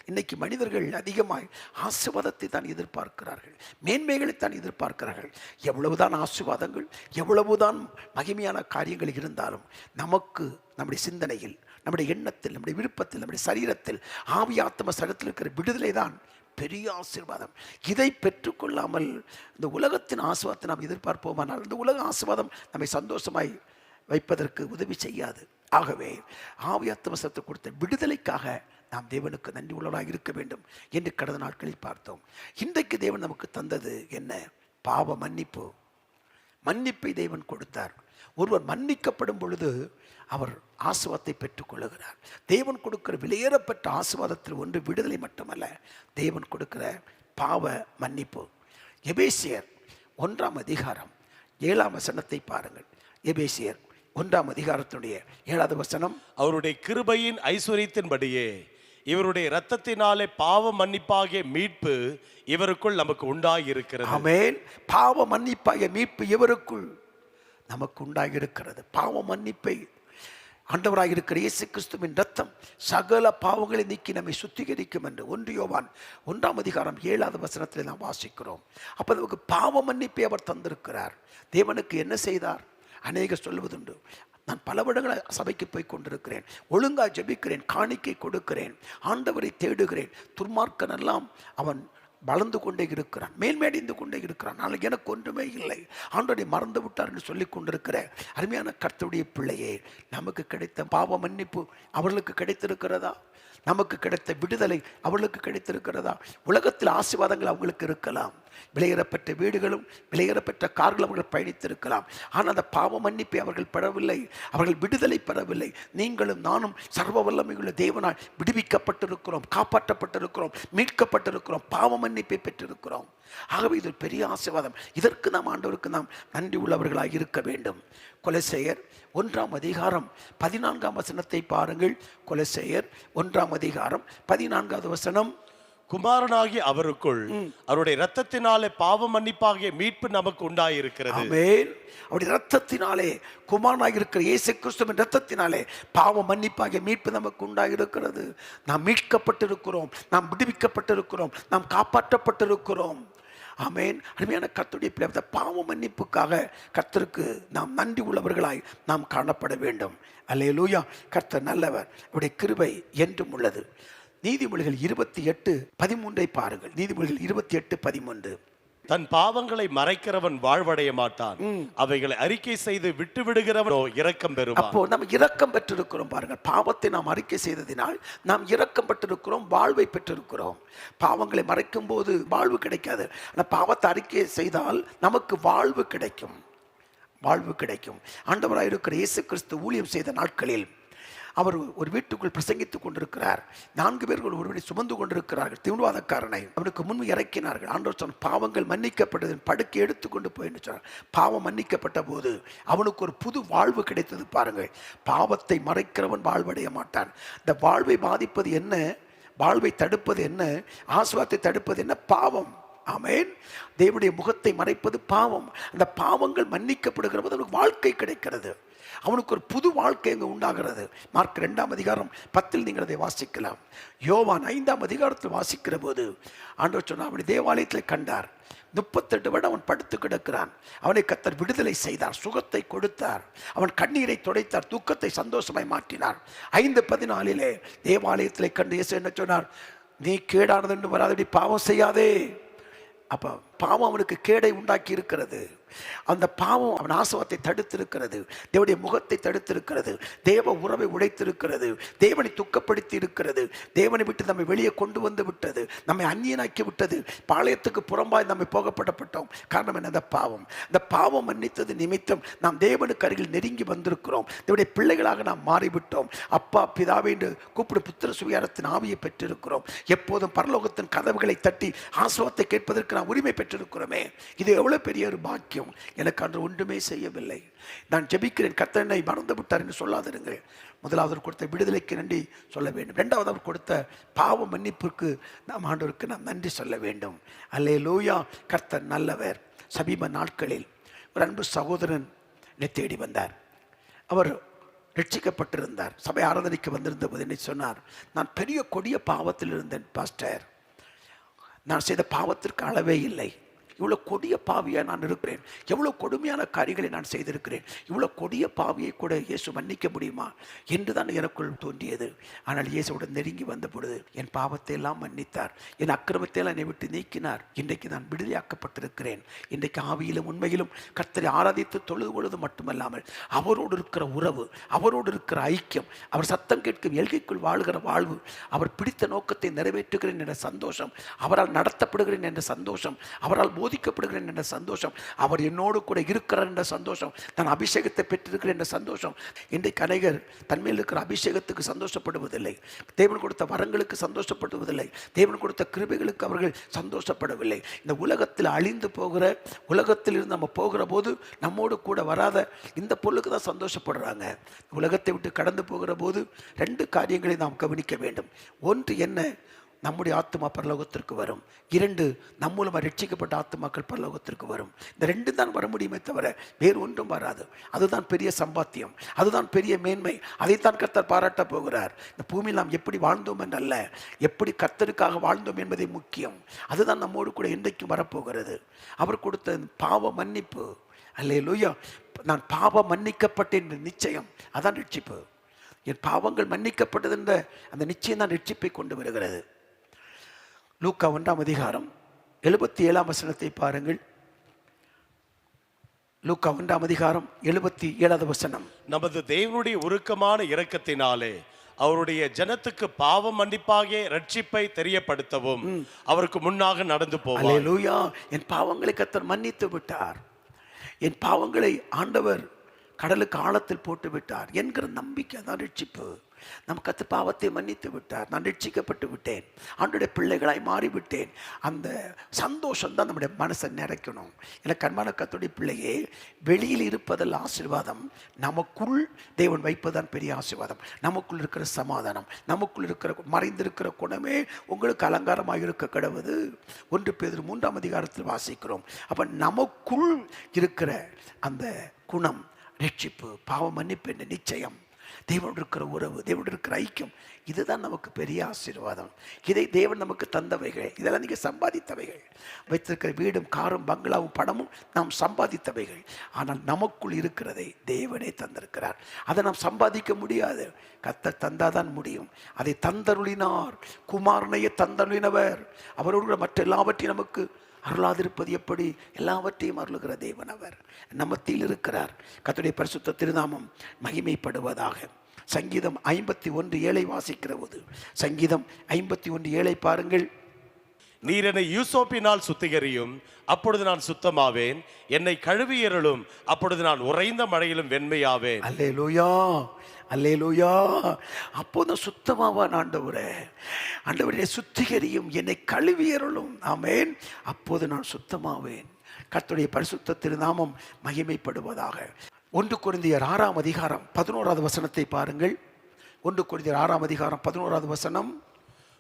S1: இன்னைக்கு மனிதர்கள் அதிகமாய் ஆசீர்வாதத்தை தான் எதிர்பார்க்கிறார்கள், மேன்மைகளை தான் எதிர்பார்க்கிறார்கள். எவ்வளவுதான் ஆசீர்வாதங்கள், எவ்வளவுதான் மகிமையான காரியங்கள் இருந்தாலும் நமக்கு நம்முடைய சிந்தனையில், நம்முடைய எண்ணத்தில், நம்முடைய விருப்பத்தில், நம்முடைய சரீரத்தில், ஆவி ஆத்ம சரீரத்தில் இருக்கிற விடுதலை தான் பெரிய ஆசீர்வாதம். இதை பெற்றுக்கொள்ளாமல் இந்த உலகத்தின் ஆசீர்வாதத்தை நாம் எதிர்பார்ப்போமானால் இந்த உலக ஆசீர்வாதம் நம்மை சந்தோஷமாய் வைப்பதற்கு உதவி செய்யாது. ஆகவே ஆவி ஆத்ம சரீரத்தை கொடுத்த விடுதலைக்காக நாம் தேவனுக்கு நன்றி உள்ளவராக இருக்க வேண்டும் என்று கடந்த நாட்களில் பார்த்தோம். இன்றைக்கு தேவன் நமக்கு தந்தது என்ன? பாவ மன்னிப்பு. மன்னிப்பை தேவன் கொடுத்தார். ஒருவர் மன்னிக்கப்படும் பொழுது அவர் ஆசீர்வாதத்தை பெற்றுக்கொள்ளுகிறார். தேவன் கொடுக்கிற விலையேறப்பட்ட ஆசீர்வாதத்தில் ஒன்று விடுதலை மட்டுமல்ல, தேவன் கொடுக்கிற பாவ மன்னிப்பு. எபேசியர் 1ஆம் அதிகாரம் 7ஆம் வசனத்தை பாருங்கள். எபேசியர் 1ஆம் அதிகாரத்துடைய 7வது வசனம்.
S2: அவருடைய கிருபையின் ஐஸ்வரியத்தின்படியே இவருடைய இரத்தத்தினாலே பாவ மன்னிப்பாகிய மீட்பு இவருக்குள் நமக்கு உண்டாயிருக்கிறது.
S1: ஆமென். பாவ மன்னிப்பாகிய மீட்பு இவருக்குள் நமக்கு உண்டாயிருக்கிறது. பாவ மன்னிப்பை ஆண்டவராக இருக்கிற இயேசு கிறிஸ்துவின் இரத்தம் சகல பாவங்களை நீக்கி நம்மை சுத்திகரிக்கும் என்று 1 யோவான் 1ஆம் அதிகாரம் 7வது வசனத்தில் நாம் வாசிக்கிறோம். அப்போ நமக்கு பாவ மன்னிப்பை அவர் தந்திருக்கிறார். தேவனுக்கு என்ன செய்தார்? அநேகர் சொல்வதுண்டு, நான் பல வருடங்கள் சபைக்கு போய் கொண்டிருக்கிறேன், ஒழுங்காக ஜெபிக்கிறேன், காணிக்கை கொடுக்கிறேன், ஆண்டவரை தேடுகிறேன், துர்மார்க்கன் எல்லாம் அவன் வளர்ந்து கொண்டே இருக்கிறான், மேன்மேடிந்து கொண்டே இருக்கிறான், நாளைக்கு எனக்கு ஒன்றுமே இல்லை, ஆண்டவரை மறந்து விட்டார் என்று சொல்லி கொண்டிருக்கிற அருமையான கர்த்தருடைய பிள்ளையே, நமக்கு கிடைத்த பாவ மன்னிப்பு அவர்களுக்கு கிடைத்திருக்கிறதா? நமக்கு கிடைத்த விடுதலை அவர்களுக்கு கிடைத்திருக்கிறதா? உலகத்தில் ஆசீர்வாதங்கள் அவங்களுக்கு இருக்கலாம், விலையேறப்பட்ட வீடுகளும் விலையேறப்பட்ட கார்களும் அவர்கள் பயணித்திருக்கலாம். ஆனால் அந்த பாவ மன்னிப்பை அவர்கள் பெறவில்லை, அவர்கள் விடுதலை பெறவில்லை. நீங்களும் நானும் சர்வ வல்லமையுள்ள தேவனால் விடுவிக்கப்பட்டிருக்கிறோம், காப்பாற்றப்பட்டிருக்கிறோம், மீட்கப்பட்டிருக்கிறோம், பாவ மன்னிப்பை பெற்றிருக்கிறோம். ஆகவே இது பெரிய ஆசீர்வாதம். இதற்கு நாம் ஆண்டவருக்கு நாம் நன்றி உள்ளவர்களாக இருக்க வேண்டும். கொலோசையர் 1ஆம் அதிகாரம் 14ஆம் வசனத்தை பாருங்கள். கொலோசையர் 1ஆம் அதிகாரம் 14வது வசனம்.
S2: குமாரனாகிய அவருக்குள் அவருடைய இரத்தத்தினாலே பாவ மன்னிப்பாகிய மீட்பு நமக்கு உண்டாயிருக்கிறது.
S1: ஆமென். அவருடைய இரத்தத்தினாலே, குமாரனாக இருக்கிற இயேசு கிறிஸ்துவின் இரத்தத்தினாலே பாவ மன்னிப்பாகிய மீட்பு நமக்கு உண்டாயிருக்கிறது. நாம் மீட்கப்பட்டிருக்கிறோம், நாம் விடுவிக்கப்பட்டிருக்கிறோம், நாம் காப்பாற்றப்பட்டிருக்கிறோம். ஆமென். அருமையான கர்த்தருடைய பிள்ளை, பாவ மன்னிப்புக்காக கர்த்தருக்கு நாம் நன்றி உள்ளவர்களாய் நாம் காணப்பட வேண்டும். அல்லேலூயா. கர்த்தர் நல்லவர், அவருடைய கிருபை என்றும் உள்ளது. நீதிமொழிகள் 28:13 பாருங்கள். நீதிமொழிகள் 28:13.
S2: தன் பாவங்களை மறைக்கிறவன் வாழ்வடைய மாட்டான், அவைகளை அறிக்கை செய்து விட்டு விடுகிறவனோ இரக்கம் பெறுவான்.
S1: அப்போ நம்ம இரக்கம் பெற்றிருக்கிறோம் பாருங்கள். பாவத்தை நாம் அறிக்கை செய்ததினால் நாம் இரக்கம் பெற்றிருக்கிறோம், வாழ்வை பெற்றிருக்கிறோம். பாவங்களை மறைக்கும் போது வாழ்வு கிடைக்காது, ஆனால் பாவத்தை அறிக்கை செய்தால் நமக்கு வாழ்வு கிடைக்கும், வாழ்வு கிடைக்கும். ஆண்டவராக இருக்கிற இயேசு கிறிஸ்து ஊழியம் செய்த நாட்களில் அவர் ஒரு வீட்டுக்குள் பிரசங்கித்துக் கொண்டிருக்கிறார். 4 பேர்கள் ஒருவரை சுமந்து கொண்டிருக்கிறார்கள். தீவிரவாதக்காரனை அவனுக்கு முன்பு இறக்கினார்கள். ஆண்டவர் சொன்ன, பாவங்கள் மன்னிக்கப்பட்டது, படுக்கை எடுத்துக்கொண்டு போய் சொன்னார். பாவம் மன்னிக்கப்பட்ட போது அவனுக்கு ஒரு புது வாழ்வு கிடைத்தது பாருங்கள். பாவத்தை மறைக்கிறவன் வாழ்வடைய மாட்டான். இந்த வாழ்வை பாதிப்பது என்ன? வாழ்வை தடுப்பது என்ன? ஆசீர்வாதத்தை தடுப்பது என்ன? பாவம். ஆமென். தேவனுடைய முகத்தை மறைப்பது பாவம். அந்த பாவங்கள் மன்னிக்கப்படுகிற போது அவனுக்கு வாழ்க்கை கிடைக்கிறது, அவனுக்கு ஒரு புது வாழ்க்கை அங்கே உண்டாகிறது. மார்க் 2ஆம் அதிகாரம் 10 நீங்கள் அதை வாசிக்கலாம். யோவான் 5ஆம் அதிகாரத்தில் வாசிக்கிற போது ஆண்டவர் சொன்னார், அவனை தேவாலயத்தில் கண்டார். 38 வருடம் அவன் படுத்து கிடக்கிறான். அவனை கர்த்தர் விடுதலை செய்தார், சுகத்தை கொடுத்தார், அவன் கண்ணீரை துடைத்தார், துக்கத்தை சந்தோஷமாய் மாற்றினார். 5:14 தேவாலயத்தில் கண்டு இயேசு என்ன சொன்னார்? நீ கேடானது என்று வராதடி, பாவம் செய்யாதே. அப்போ பாவம் அவனுக்கு கேடை உண்டாக்கி இருக்கிறது. அந்த பாவம் அவன் ஆசீர்வாதத்தை தடுத்திருக்கிறது, தேவனுடைய முகத்தை தடுத்திருக்கிறது, தேவ உறவை உடைத்திருக்கிறது, தேவனை துக்கப்படுத்தி இருக்கிறது, தேவனை விட்டு நம்மை வெளியே கொண்டு வந்து விட்டது, நம்மை அந்நியனாக்கி விட்டது, பாளையத்துக்கு புறம்பாய் நம்மை போகப்படப்பட்டோம். காரணம் என்ன? அந்த பாவம். அந்த பாவம் மன்னித்தது நிமித்தம் நாம் தேவனுக்கு அருகில் நெருங்கி வந்திருக்கிறோம், தேவனுடைய பிள்ளைகளாக நாம் மாறிவிட்டோம். அப்பா பிதாவே என்று கூப்பிடு புத்திர சுவிகாரத்தின் ஆவியை பெற்றிருக்கிறோம். எப்போதும் பரலோகத்தின் கதவுகளை தட்டி ஆசீர்வாதத்தை கேட்பதற்கு நாம் உரிமை பெற்றிருக்கிறோமே. இது எவ்வளவு பெரிய ஒரு பாக்கியம். எனக்கு அன்று ஒன்றுமே செய்யவில்லை, நான் ஜெபிக்கிறேன், கர்த்தர் என்னை மறந்து விட்டார் என்று சொல்லாதிருங்கள். முதலாவது அவர் கொடுத்த விடுதலைக்கு நன்றி சொல்ல வேண்டும். 2வது அவர் கொடுத்த பாவ மன்னிப்புக்கு நாம் ஆண்டவருக்கு நாம் நன்றி சொல்ல வேண்டும். அல்லேலூயா. கர்த்தர் நல்லவர். சமீப நாட்களில் ஒரு அன்பு சகோதரன் என்னை தேடி வந்தார். அவர் ரட்சிக்கப்பட்டிருந்தார். சபை ஆராதனைக்கு வந்திருந்த போது என்னை சொன்னார், நான் பெரிய கொடிய பாவத்தில் இருந்தேன் பாஸ்டர், நான் செய்த பாவத்திற்கு அளவே இல்லை, இவ்வளோ கொடிய பாவியாக நான் இருக்கிறேன், எவ்வளோ கொடுமையான காரியங்களை நான் செய்திருக்கிறேன், இவ்வளோ கொடிய பாவியை கூட இயேசு மன்னிக்க முடியுமா என்று தான் எனக்குள் தோன்றியது. ஆனால் இயேசுவுடன் நெருங்கி வந்த பொழுது என் பாவத்தை எல்லாம் மன்னித்தார், என் அக்கிரமத்தை எல்லாம் என்னை விட்டு நீக்கினார். இன்றைக்கு நான் விடுதலையாக்கப்பட்டிருக்கிறேன். இன்றைக்கு ஆவியிலும் உண்மையிலும் கர்த்தரை ஆராதித்து தொழுது கொள்வது மட்டுமல்லாமல் அவரோடு இருக்கிற உறவு, அவரோடு இருக்கிற ஐக்கியம், அவர் சத்தம் கேட்கும் எல்கைக்குள் வாழ்கிற வாழ்வு, அவர் பிடித்த நோக்கத்தை நிறைவேற்றுகிறேன் என்ற சந்தோஷம், அவரால் நடத்தப்படுகிறேன் என்ற சந்தோஷம், அவரால் சோதிக்கப்படுகிறேன் என்ற சந்தோஷம், அவர் என்னோடு கூட இருக்கிறார் என்ற சந்தோஷம், நான் அபிஷேகத்தை பெற்றிருக்கிறேன் என்ற சந்தோஷம். இன்றைக்கு அநேகர் தன்மையில் இருக்கிற அபிஷேகத்துக்கு சந்தோஷப்படுவதில்லை, தேவன் கொடுத்த வரங்களுக்கு சந்தோஷப்படுவதில்லை, தேவன் கொடுத்த கிருபைகளுக்கு அவர்கள் சந்தோஷப்படவில்லை. இந்த உலகத்தில் அழிந்து போகிற, உலகத்தில் இருந்து நம்ம போகிற போது நம்மோடு கூட வராத இந்த பொருளுக்கு தான் சந்தோஷப்படுறாங்க. உலகத்தை விட்டு கடந்து போகிற போது 2 காரியங்களை நாம் கவனிக்க வேண்டும். ஒன்று என்ன? நம்முடைய ஆத்துமா பரலோகத்திற்கு வரும். 2, நம் மூலமாக ரட்சிக்கப்பட்ட ஆத்துமாக்கள் பரலோகத்திற்கு வரும். இந்த 2 தான் வர முடியுமே தவிர வேறு ஒன்றும் வராது. அதுதான் பெரிய சம்பாத்தியம், அதுதான் பெரிய மேன்மை. அதைத்தான் கர்த்தர் பாராட்ட போகிறார். இந்த பூமியில் நாம் எப்படி வாழ்ந்தோம் என்றல்ல, எப்படி கர்த்தருக்காக வாழ்ந்தோம் என்பதே முக்கியம். அதுதான் நம்மோடு கூட இன்றைக்கும் வரப்போகிறது. அவர் கொடுத்த பாவ மன்னிப்பு, அல்லேலூயா, நான் பாவம் மன்னிக்கப்பட்டேன் என்ற நிச்சயம், அதான் ரட்சிப்பு. என் பாவங்கள் மன்னிக்கப்பட்டது என்ற அந்த நிச்சயம் தான் ரட்சிப்பை கொண்டு வருகிறது. லூக்கா 1ஆம் அதிகாரம் 77ஆம் வசனத்தை பாருங்கள். லூக்கா 1ஆம் அதிகாரம் 77வது வசனம்.
S2: நமது தேவனுடைய உருக்கமான இரக்கத்தினாலே அவருடைய ஜனத்துக்கு பாவ மன்னிப்பாகிய ரட்சிப்பை தெரியப்படுத்தவும் அவருக்கு முன்னாக நடந்து போவார்.
S1: அல்லேலூயா, என் பாவங்களை கர்த்தர் மன்னித்து விட்டார், என் பாவங்களை ஆண்டவர் கடலுக்கு ஆழத்தில் போட்டு விட்டார் என்கிற நம்பிக்கை தான் ரட்சிப்பு. நம் கர்த்தர் பாவத்தை மன்னித்து விட்டார், நான் ரட்சிக்கப்பட்டு விட்டேன், ஆண்டவருடைய பிள்ளைகளாய் மாறிவிட்டேன். அந்த சந்தோஷம் தான் நம்முடைய மனசை நிறைக்கணும். எனக்கு அன்பான கர்த்தருடைய பிள்ளையே, வெளியில் இருப்பதல்ல ஆசீர்வாதம், நமக்குள் தேவன் வைப்பதுதான் பெரிய ஆசீர்வாதம். நமக்குள் இருக்கிற சமாதானம், நமக்குள் இருக்கிற மறைந்திருக்கிற குணமே உங்களுக்கு அலங்காரமாக இருக்க கடவுது. 1 பேதுரு 3ஆம் அதிகாரத்தில் வாசிக்கிறோம். அப்ப நமக்குள் இருக்கிற அந்த குணம், ரட்சிப்பு, பாவ மன்னிப்பு என்ற நிச்சயம், தேவனோடு இருக்கிற உறவு, தேவனோடு இருக்கிற ஐக்கியம், இதுதான் நமக்கு பெரிய ஆசீர்வாதம். இதை தேவன் நமக்கு தந்தவைகள், இதெல்லாம் நீங்கள் சம்பாதித்தவைகள். வைத்திருக்கிற வீடும், காரும், பங்களாவும், பணமும் நாம் சம்பாதித்தவைகள். ஆனால் நமக்குள் இருக்கிறதை தேவனே தந்திருக்கிறார். அதை நாம் சம்பாதிக்க முடியாது, கர்த்தர் தந்தாதான் முடியும். அதை தந்தருளினார், குமாரனையே தந்தருளினவர். அவரோடு மற்ற எல்லாவற்றையும் நமக்கு அருளாதிருப்பது எப்படி? எல்லாவற்றையும் அருளுகிற தேவன் அவர் நம்மத்தில் இருக்கிறார். கர்த்தருடைய பரிசுத்த திருநாமம் மகிமைப்படுவதாக. சங்கீதம் 51:7 வாசிக்கிற போது, சங்கீதம் 51:7 பாருங்கள்.
S2: நீர் என்னை யூசோப்பினால் சுத்திகரியும், அப்பொழுது நான் சுத்தமாவேன். என்னை கழுவியருளும், அப்பொழுது நான் உறைந்த மழையிலும் வெண்மையாவேன்.
S1: அல்லேலூயா, அல்லேலூயா. அப்போது சுத்தமாவான் ஆண்டவரே. ஆண்டவரே சுத்திகரியும், என்னை கழுவியருளும். ஆமென். அப்போது நான் சுத்தமாவேன். கர்த்தருடைய பரிசுத்த திருநாமம் மகிமைப்படுவதாக. 1 கொரிந்தியர் 6ஆம் அதிகாரம் 11வது வசனத்தை பாருங்கள். 1 கொரிந்தியர் 6ஆம் அதிகாரம் 11வது வசனம்.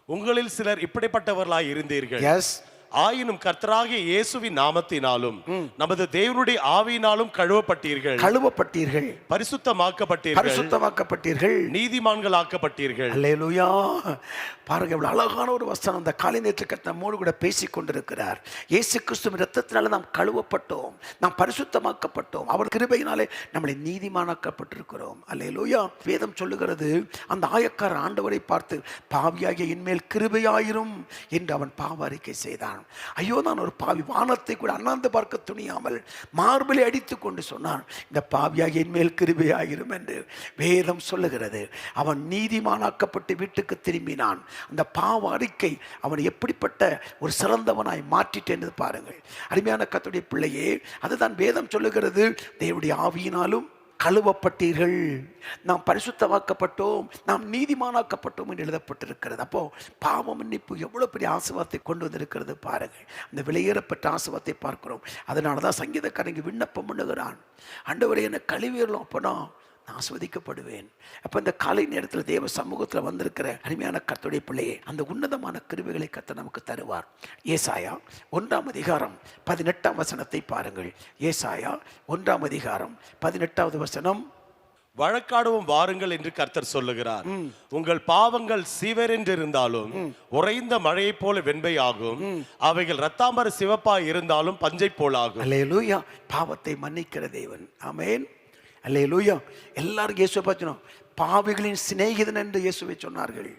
S2: உங்களில் சிலர் இப்படிப்பட்டவர்களாய் இருந்தீர்கள்.
S1: எஸ்.
S2: ஆயினும் கர்த்தராகிய இயேசுவின் நாமத்தினாலும் நமது தேவனுடைய ஆவியினாலும் கழுவப்பட்டீர்கள்,
S1: கழுவப்பட்டீர்கள்,
S2: பரிசுத்தமாக்கப்பட்டீர்கள்,
S1: பரிசுத்தமாக்கப்பட்டீர்கள்,
S2: நீதிமான்கள் ஆக்கப்பட்டீர்கள்.
S1: அல்லேலூயா. பாருங்க, எவ்வளவு அழகான ஒரு வசனம். அந்த காலை நேற்று கர்த்தர் நம்மோடு கூட பேசிக் கொண்டிருக்கிறார். இயேசு கிறிஸ்துவின் இரத்தத்தினால நாம் கழுவப்பட்டோம், நாம் பரிசுத்தமாக்கப்பட்டோம், அவர் கிருபையினாலே நம்மளை நீதிமானாக்கப்பட்டிருக்கிறோம். அல்லேலூயா. வேதம் சொல்லுகிறது, அந்த ஆயக்காரர் ஆண்டவரை பார்த்து, பாவியாகிய என்மேல் கிருபையாயிரும் என்று அவன் பாவ அறிக்கை செய்தான். ஐயோ, நான் ஒரு பாவி, வானத்தை கூட அண்ணாந்து பார்க்க துணியாமல் மார்பிலை அடித்துக் கொண்டு சொன்னான், இந்த பாவியாகிய என்மேல் கிருபையாயிரும் என்று வேதம் சொல்லுகிறது. அவன் நீதிமானாக்கப்பட்டு வீட்டுக்கு திரும்பினான். அந்த பாவ அறிக்கை அவன் எப்படிப்பட்ட ஒரு சிறந்தவனாய் மாற்றிட்டேன் பாருங்கள். அருமையான கர்த்தருடைய பிள்ளையே, அதுதான் வேதம் சொல்லுகிறது. தேவனுடைய ஆவியினாலும் கழுவப்பட்டீர்கள், நாம் பரிசுத்தமாக்கப்பட்டோம், நாம் நீதிமானாக்கப்பட்டோம் என்று எழுதப்பட்டிருக்கிறது. அப்போ பாவ மன்னிப்பு எவ்வளவு பெரிய ஆசீர்வாதத்தை கொண்டு வந்திருக்கிறது பாருங்கள். அந்த விலையேறப்பட்ட ஆசீர்வாதத்தை பார்க்கிறோம். அதனால தான் சங்கீதக்காரன் விண்ணப்பம் பண்ணுகிறான், ஆண்டவரே என்னை கழுவியறலும், அப்போனா நான் ஆசீர்வதிக்கப்படுவேன். அப்போ இந்த காலை நேரத்தில் தேவ சமூகத்தில் வந்திருக்கிற அருமையான கர்த்தருடைய பிள்ளையே, அந்த உன்னதமான கிருபைகளை கர்த்தர் நமக்கு தருவார். ஏசாயா 1ஆம் அதிகாரம் 18ஆம் வசனத்தை பாருங்கள். ஏசாயா 1ஆம் அதிகாரம் 18வது வசனம்.
S2: வழக்காடுவோம் வாருங்கள் என்று கர்த்தர் சொல்லுகிறார். உங்கள் பாவங்கள் சீவரென்றிருந்தாலும் உறைந்த மழையை போல வெண்மையாகும், அவைகள் இரத்தாம்பர சிவப்பாய் இருந்தாலும் பஞ்சை போலாகும்.
S1: அல்லேலூயா. பாவத்தை மன்னிக்கிற தேவன். ஆமென். அல்லேலூயா. எல்லாரும் இயேசுவை பார்த்தோம், பாவிகளின் சிநேகிதன் என்று இயேசுவை சொன்னார்கள்.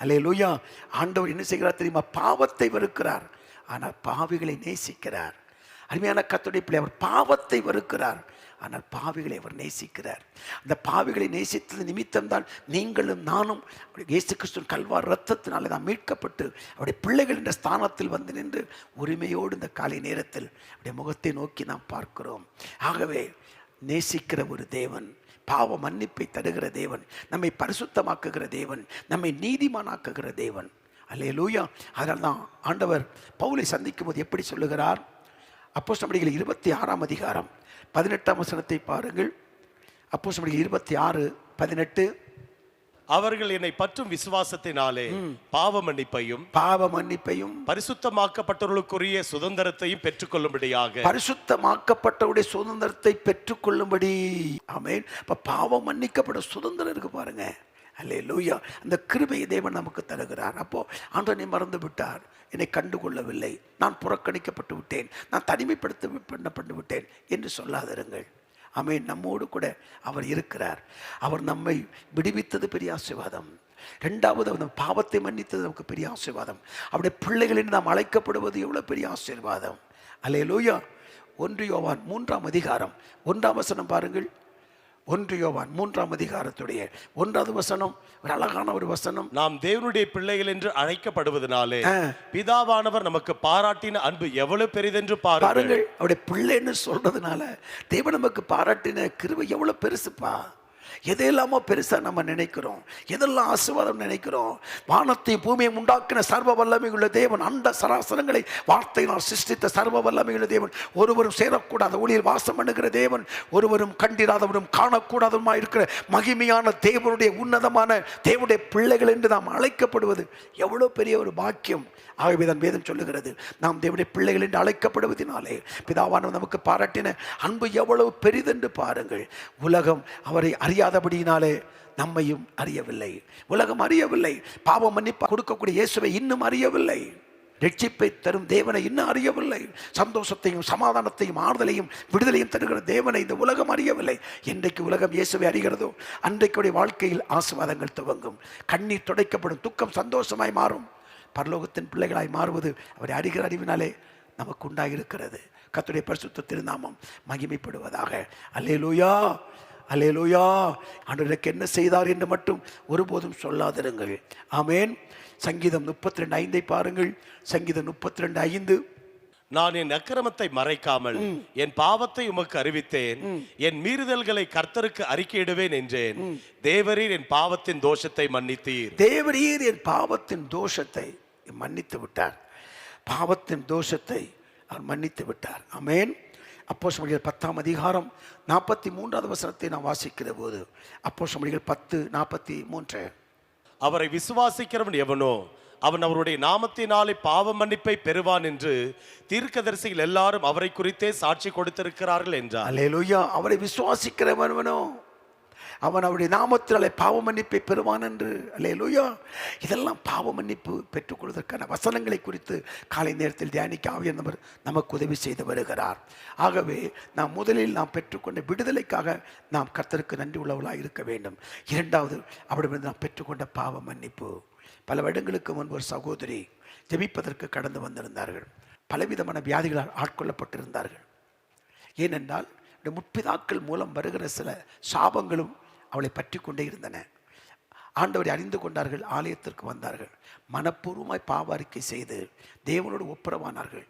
S1: அல்லேலூயா. ஆண்டவர் என்ன செய்கிறார் தெரியுமா? பாவத்தை வெறுக்கிறார், ஆனால் பாவிகளை நேசிக்கிறார். அருமையான கர்த்தருடைய பிள்ளை, அவர் பாவத்தை வெறுக்கிறார், ஆனால் பாவிகளை அவர் நேசிக்கிறார். அந்த பாவிகளை நேசித்தது நிமித்தம்தான் நீங்களும் நானும் இயேசு கிறிஸ்துவின் கல்வார் இரத்தத்தினாலே தான் மீட்கப்பட்டு அவருடைய பிள்ளைகள் என்ற ஸ்தானத்தில் வந்து நின்று உரிமையோடு இந்த காலை நேரத்தில் அவருடைய முகத்தை நோக்கி நாம் பார்க்கிறோம். ஆகவே நேசிக்கிற ஒரு தேவன், பாவ மன்னிப்பை தருகிற தேவன், நம்மை பரிசுத்தமாக்குகிற தேவன், நம்மை நீதிமானாக்குகிற தேவன். அல்லேலூயா. அதனால் தான் ஆண்டவர் பவுலை சந்திக்கும் போது எப்படி சொல்லுகிறார்? அப்போஸ்தலர் 26ஆம் அதிகாரம் 18ஆம் வசனத்தை பாருங்கள். அப்போஸ்தலர் 26:18.
S2: அவர்கள் என்னை பற்றும் விசுவாசத்தினாலே பாவ மன்னிப்பையும் பரிசுத்தமாக்கப்பட்டவர்களுக்குரிய சுதந்திரத்தையும் பெற்றுக்கொள்ளும்படியாக,
S1: பரிசுத்தமாக்கப்பட்டவருடைய சுதந்திரத்தை பெற்றுக்கொள்ளும்படி. ஆமென். இப்ப பாவம் மன்னிக்கப்பட சுதந்திரம் இருக்கு பாருங்க. அல்லேலூயா. அந்த கிருபையை தேவன் நமக்கு தருகிறார். அப்போ ஆண்டவனை மறந்து விட்டார், என்னை கண்டுகொள்ளவில்லை, நான் புறக்கணிக்கப்பட்டு விட்டேன், நான் தனிமைப்படுத்தப்பட்டு விட்டேன் என்று சொல்லாதிருங்கள். ஆமென். நம்மோடு கூட அவர் இருக்கிறார். அவர் நம்மை விடுவித்தது பெரிய ஆசீர்வாதம். இரண்டாவது, அந்த பாவத்தை மன்னித்தது நமக்கு பெரிய ஆசீர்வாதம். அவருடைய பிள்ளைகளின் நாம் அழைக்கப்படுவது எவ்வளவு பெரிய ஆசீர்வாதம். அல்லேலூயா. 1 யோவான் 3ஆம் அதிகாரம் 1ஆம் வசனம் பாருங்கள். 1 யோவான் 3ஆம் அதிகாரத்துடைய 1வது வசனம் ஒரு அழகான ஒரு வசனம்.
S2: நாம் தேவனுடைய பிள்ளைகள் என்று அழைக்கப்படுவதனாலே பிதாவானவர் நமக்கு பாராட்டின அன்பு எவ்வளவு பெரிதென்று பாருங்கள்.
S1: அவருடைய பிள்ளைன்னு சொல்றதுனால தேவன் நமக்கு பாராட்டின கிருபை எவ்வளவு பெருசுப்பா. எதையெல்லாமோ பெருசா நம்ம நினைக்கிறோம், எதெல்லாம் ஆசீர்வாதம் நினைக்கிறோம். வானத்தையும் பூமியை உண்டாக்கின சர்வ வல்லமையுள்ள தேவன், அந்த சராசரங்களை வார்த்தையினால் சிருஷ்டித்த சர்வ வல்லமையுள்ள தேவன், ஒருவரும் சேரக்கூடாத ஒளியில் வாசம் பண்ணுகிற தேவன், ஒருவரும் கண்டிராதவரும் காணக்கூடாதவருமா இருக்கிற மகிமையான தேவனுடைய உன்னதமான தேவனுடைய பிள்ளைகள் என்று நாம் அழைக்கப்படுவது எவ்வளவு பெரிய ஒரு பாக்கியம். ஆகவே தான் வேதம் சொல்லுகிறது, நாம் தேவனுடைய பிள்ளைகள் என்று அழைக்கப்படுவதனாலே பிதாவானவர் நமக்கு பாராட்டின அன்பு எவ்வளவு பெரிதென்று பாருங்கள். உலகம் அவரை அறியாதபடியினாலே நம்மையும் அறியவில்லை. உலகம் அறியவில்லை. பாவ மன்னிப்பு கொடுக்கக்கூடிய இயேசுவை இன்னும் அறியவில்லை. ரட்சிப்பை தரும் தேவனை இன்னும் அறியவில்லை. சந்தோஷத்தையும் சமாதானத்தையும் ஆறுதலையும் விடுதலையும் தருகிற தேவனை இந்த உலகம் அறியவில்லை. என்றைக்கு உலகம் இயேசுவை அறிகிறதோ அன்றைக்குடைய வாழ்க்கையில் ஆசீர்வாதங்கள் துவங்கும். கண்ணீர் துடைக்கப்படும், துக்கம் சந்தோஷமாய் மாறும். பரலோகத்தின் பிள்ளைகளாய் மாறுவது அவரை அறிகிற அறிவினாலே நமக்கு உண்டாயிருக்கிறது. கர்த்தருடைய பரிசுத்த திருநாமம் மகிமைப்படுவதாக. அல்லேலூயா, அல்லேலூயா. ஆண்டவருக்கு என்ன செய்தார் என்று மட்டும் ஒருபோதும் சொல்லாதிருங்கள். ஆமென். சங்கீதம் 32:5 பாருங்கள். சங்கீதம் 32:5.
S2: நான் என் அக்கிரமத்தை மறைக்காமல் என் பாவத்தை உமக்கு அறிவித்தேன், என் மீறுதல்களை கர்த்தருக்கு அறிக்கையிடுவேன் என்றேன். தேவரீர் என் பாவத்தின் தோஷத்தை மன்னித்தீர்.
S1: தேவரீர் என் பாவத்தின் தோஷத்தை மன்னித்து விட்டார். பாவத்தின் தோஷத்தை அவர் மன்னித்து விட்டார். ஆமென். அப்போஸ்தலர் 10ஆம் அதிகாரம் 43வது வசனத்தை நாம் வாசிக்கிற போது, அப்போஸ்தலர் 10:43.
S2: அவரை விசுவாசிக்கிறவன் எவனோ அவன் அவருடைய நாமத்தினாலே பாவ மன்னிப்பை பெறுவான் என்று தீர்க்கதரிசிகள் எல்லாரும் அவரை குறித்தே சாட்சி கொடுத்திருக்கிறார்கள் என்றார்.
S1: அல்லேலூயா. அவரை விசுவாசிக்கிறவனோ அவன் அவருடைய நாமத்தினாலே பாவ மன்னிப்பை பெறுவான் என்று. அல்லேலூயா. இதெல்லாம் பாவ மன்னிப்பு பெற்றுக்கொள்வதற்கான வசனங்களை குறித்து காலை நேரத்தில் தியானிக்க ஆவியானவர் நமக்கு உதவி செய்து வருகிறார். ஆகவே நாம் முதலில் நாம் பெற்றுக்கொண்ட விடுதலைக்காக நாம் கர்த்தருக்கு நன்றி உள்ளவர்களாக இருக்க வேண்டும். இரண்டாவது, அவரிடமிருந்து நாம் பெற்றுக்கொண்ட பாவ மன்னிப்பு. பல வருடங்களுக்கு முன்பு ஒரு சகோதரி ஜெபிப்பதற்கு கடந்து வந்திருந்தார்கள். பலவிதமான வியாதிகளால் ஆட்கொள்ளப்பட்டிருந்தார்கள். ஏனென்றால் முற்பிதாக்கள் மூலம் வருகிற சில சாபங்களும் அவளை பற்றி கொண்டே இருந்தன. ஆண்டவரை அறிந்து கொண்டார்கள். ஆலயத்திற்கு வந்தார்கள். மனப்பூர்வமாய் பாவ அறிக்கை செய்து தேவனோடு ஒப்புரவானார்கள்.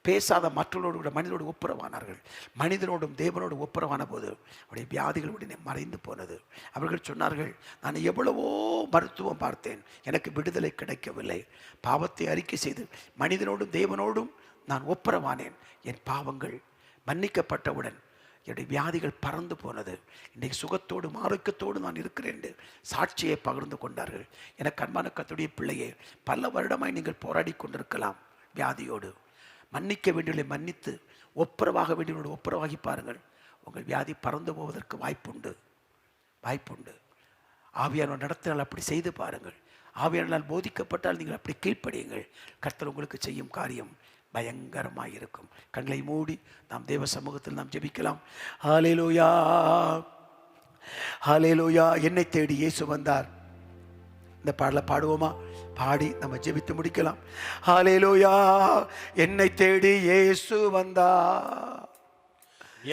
S1: பேசாத மற்றவர்களோடு கூட மனிதனோடு ஒப்புரவானார்கள். மனிதனோடும் தேவனோடு ஒப்புரவான போது அவருடைய வியாதிகள் உடனே மறைந்து போனது. அவர்கள் சொன்னார்கள், நான் எவ்வளவோ மருத்துவம் பார்த்தேன், எனக்கு விடுதலை கிடைக்கவில்லை. பாவத்தை அறிக்கை செய்து மனிதனோடும் தேவனோடும் நான் ஒப்புரவானேன். என் பாவங்கள் மன்னிக்கப்பட்டவுடன் என்னுடைய வியாதிகள் பறந்து போனது. இன்றைக்கு சுகத்தோடும் ஆரோக்கியத்தோடு நான் இருக்கிறேன் என்று சாட்சியை பகிர்ந்து கொண்டார்கள். எனக்கு அன்பான கர்த்தருடைய பிள்ளையே, பல வருடமாய் நீங்கள் போராடி கொண்டிருக்கலாம் வியாதியோடு. மன்னிக்க வேண்டியவர்களை மன்னித்து ஒப்புரவாக வேண்டியவர்களோடு ஒப்புரவாகி பாருங்கள். உங்கள் வியாதி பறந்து போவதற்கு வாய்ப்புண்டு. ஆவியானவர் நடத்தினால் அப்படி செய்து பாருங்கள். ஆவியானவரால் போதிக்கப்பட்டால் நீங்கள் அப்படி கீழ்ப்படியுங்கள். கர்த்தர் உங்களுக்கு செய்யும் காரியம் பயங்கரமாக இருக்கும். கண்களை மூடி நாம் தேவ சமூகத்தில் நாம் ஜெபிக்கலாம். ஹல்லேலூயா, ஹல்லேலூயா. என்னை தேடி இயேசு வந்தார். இந்த பாடலை பாடுவோமா? பாடி நம்ம ஜெபித்து முடிக்கலாம். ஹல்லேலூயா. என்னை தேடி இயேசு வந்தார்,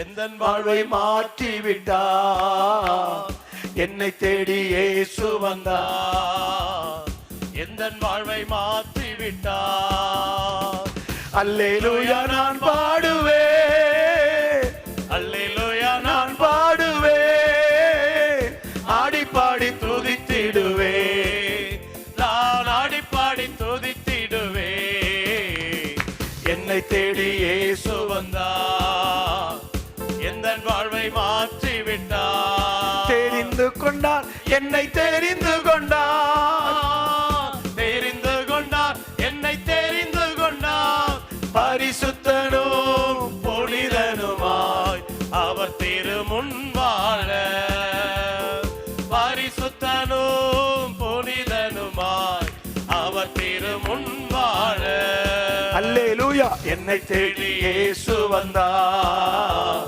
S2: எந்தன் வாழ்வை மாற்றி விட்டார். என்னை தேடி இயேசு வந்தார், எந்தன் வாழ்வை மாற்றி விட்டார்.
S1: அல்லேலூயா நான் பாடுவேன்,
S2: அல்லேலூயா
S1: நான் பாடுவேன், ஆடி பாடி துதித்திடுவே.
S2: நான் ஆடி பாடி துதித்திடுவே.
S1: என்னை தேடி இயேசு
S2: வந்தார், எந்தன் வாழ்வை மாற்றி விட்டார்.
S1: தெரிந்து கொண்டார், என்னை தெரிந்து கொண்டார்,
S2: தெரிந்து கொண்டார், என்னை தெரிந்து கொண்டார்.
S1: பரிசுத்தனும்
S2: புனிதனுமாய் அவர் திருமுன் வாழ. பரிசுத்தனும் புனிதனுமாய் அவர் திருமுன் வாழ.
S1: அல்லேலூயா. என்னை தேடி இயேசு வந்தார்,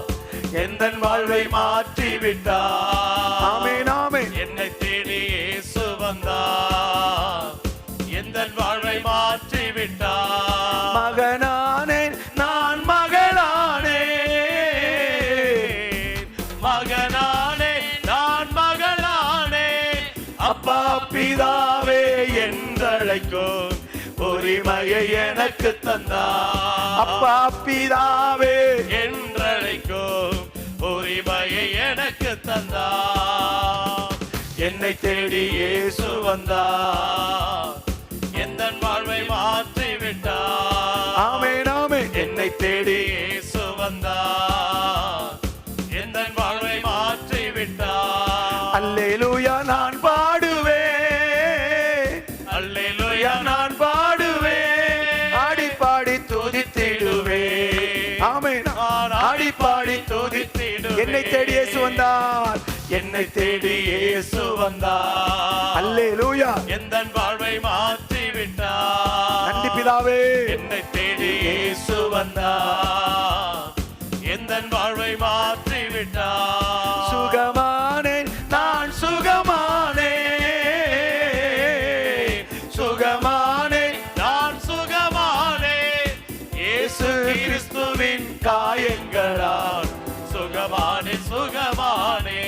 S1: எந்தன் வாழ்வை மாற்றி விட்டார். ஆமென் ஆமென்.
S2: என்னை தேடி இயேசு வந்தார், எந்தன் வாழ்வை மாற்றி விட்டார்.
S1: மகனானேன் நான் மகளானேன்,
S2: மகனானே நான் மகளானே.
S1: அப்பா பிதாவே என்றழைக்கும் உரிமையை எனக்கு தந்தார். அப்பா பிதாவே
S2: என்றழைக்கும் உரிமையை எனக்கு தந்தார்.
S1: என்னை தேடி இயேசு வந்தார்,
S2: எந்தன் வாழ்வை மாற்றி விட்டார்.
S1: ஆமென் ஆமென். என்னை தேடி
S2: இயேசு வந்தார், எந்தன் வாழ்வை மாற்றி விட்டார்.
S1: அல்லேலூயா நான் பாடுவேன்,
S2: அல்லேலூயா
S1: நான் பாடுவேன், ஆடி பாடி துதித்திடுவேன். ஆமென். ஆடி பாடி
S2: துதித்திடுவேன்.
S1: என்னை தேடி இயேசு வந்தார், என்னை தேடி இயேசு வந்தார். அல்லேலூயா.
S2: எந்தன் வாழ்வை மாற்றி விட்டார்.
S1: நன்றி பிதாவே.
S2: என்னை தேடி இயேசு வந்தார், எந்தன் வாழ்வை மாற்றி விட்டார்.
S1: சுகமானேன் நான் சுகமானேன், சுகமானேன்
S2: நான் சுகமானேன். இயேசு கிறிஸ்துவின்
S1: காயங்களால்,
S2: சுகமானே சுகமானே.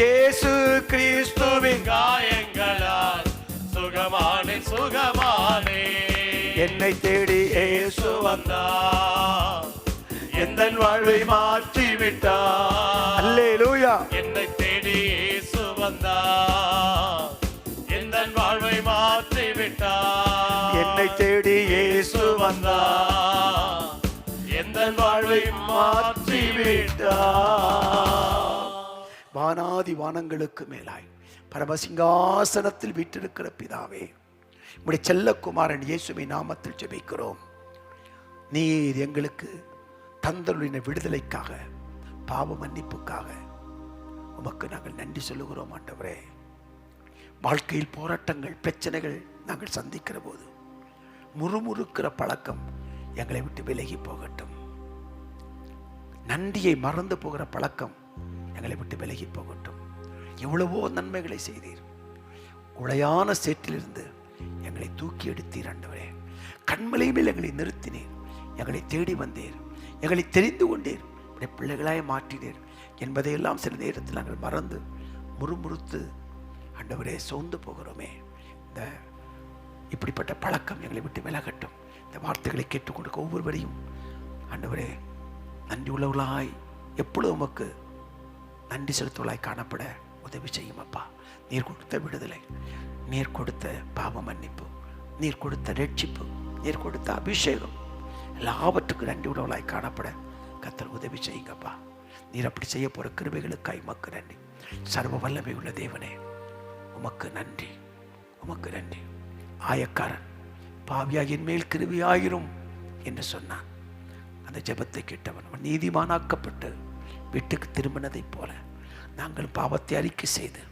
S1: இயேசு கிறிஸ்துவின்
S2: காயங்களால் சுகமானே சுகமானே.
S1: என்னை தேடி இயேசு
S2: வந்தார்,
S1: எந்தன் வாழ்வை மாற்றி விட்டார். அல்லேலூயா.
S2: என்னை தேடி இயேசு வந்தார், எந்தன் வாழ்வை மாற்றி விட்டார்.
S1: என்னை தேடி இயேசு
S2: வந்தார், எந்தன் வாழ்வை மாற்றி விட்டார்.
S1: வானாதி வானங்களுக்கு மேலாய் பரமசிங்காசனத்தில் வீற்றிருக்கிற பிதாவே, உம்முடைய செல்லக்குமாரன் இயேசுவின் நாமத்தில் ஜெபிக்கிறோம். நீர் எங்களுக்கு தந்தருளின விடுதலைக்காக, பாவ மன்னிப்புக்காக உமக்கு நாங்கள் நன்றி சொல்லுகிறோம் ஆண்டவரே. வாழ்க்கையில் போராட்டங்கள், பிரச்சனைகள் நாங்கள் சந்திக்கிற போது முறுமுறுக்கிற பழக்கம் எங்களை விட்டு விலகி போகட்டும். நன்றியை மறந்து போகிற பழக்கம் எங்களை விட்டு விலகி போகட்டும். எவ்வளவோ நன்மைகளை செய்தீர். உளையான சேற்றிலிருந்து எங்களை தூக்கி எடுத்தீர் ஆண்டவரே. கண்மலை மேல் எங்களை நிறுத்தினீர், எங்களை தேடி வந்தீர், எங்களை தெரிந்து கொண்டீர், பிள்ளைகளாய் மாற்றினீர் என்பதையெல்லாம் சில நேரத்தில் நாங்கள் மறந்து முறுமுறுத்து ஆண்டவரே சோர்ந்து போகிறோமே. இந்த இப்படிப்பட்ட பழக்கம் எங்களை விட்டு விலகட்டும். இந்த வார்த்தைகளை கேட்டுக்கொடுக்க ஒவ்வொருவரையும் ஆண்டவரே நன்றி உள்ளவர்களாய் எப்பொழுது உமக்கு நன்றி செலுத்துவளாய் காணப்பட உதவி செய்யும் அப்பா. நீர் கொடுத்த விடுதலை, நீர் கொடுத்த பாவ மன்னிப்பு, நீர் கொடுத்த ரட்சிப்பு, நீர் கொடுத்த அபிஷேகம் எல்லாவற்றுக்கும் நன்றி உள்ளவளாய் காணப்பட கர்த்தர் உதவி செய்யுங்கப்பா. நீர் அப்படி செய்ய போகிற கிருபைகளுக்காய் உமக்கு நன்றி. சர்வ வல்லமை உள்ள தேவனே உமக்கு நன்றி, உமக்கு நன்றி. ஆயக்காரன் பாவியாகின் மேல் கிருபையாயிரும் என்று சொன்னான். அந்த ஜெபத்தை கேட்டவன் அவன் நீதிமானாக்கப்பட்டு வீட்டுக்கு திரும்பினதைப் போல நாங்கள் பாவத்தை அறிக்கை செய்து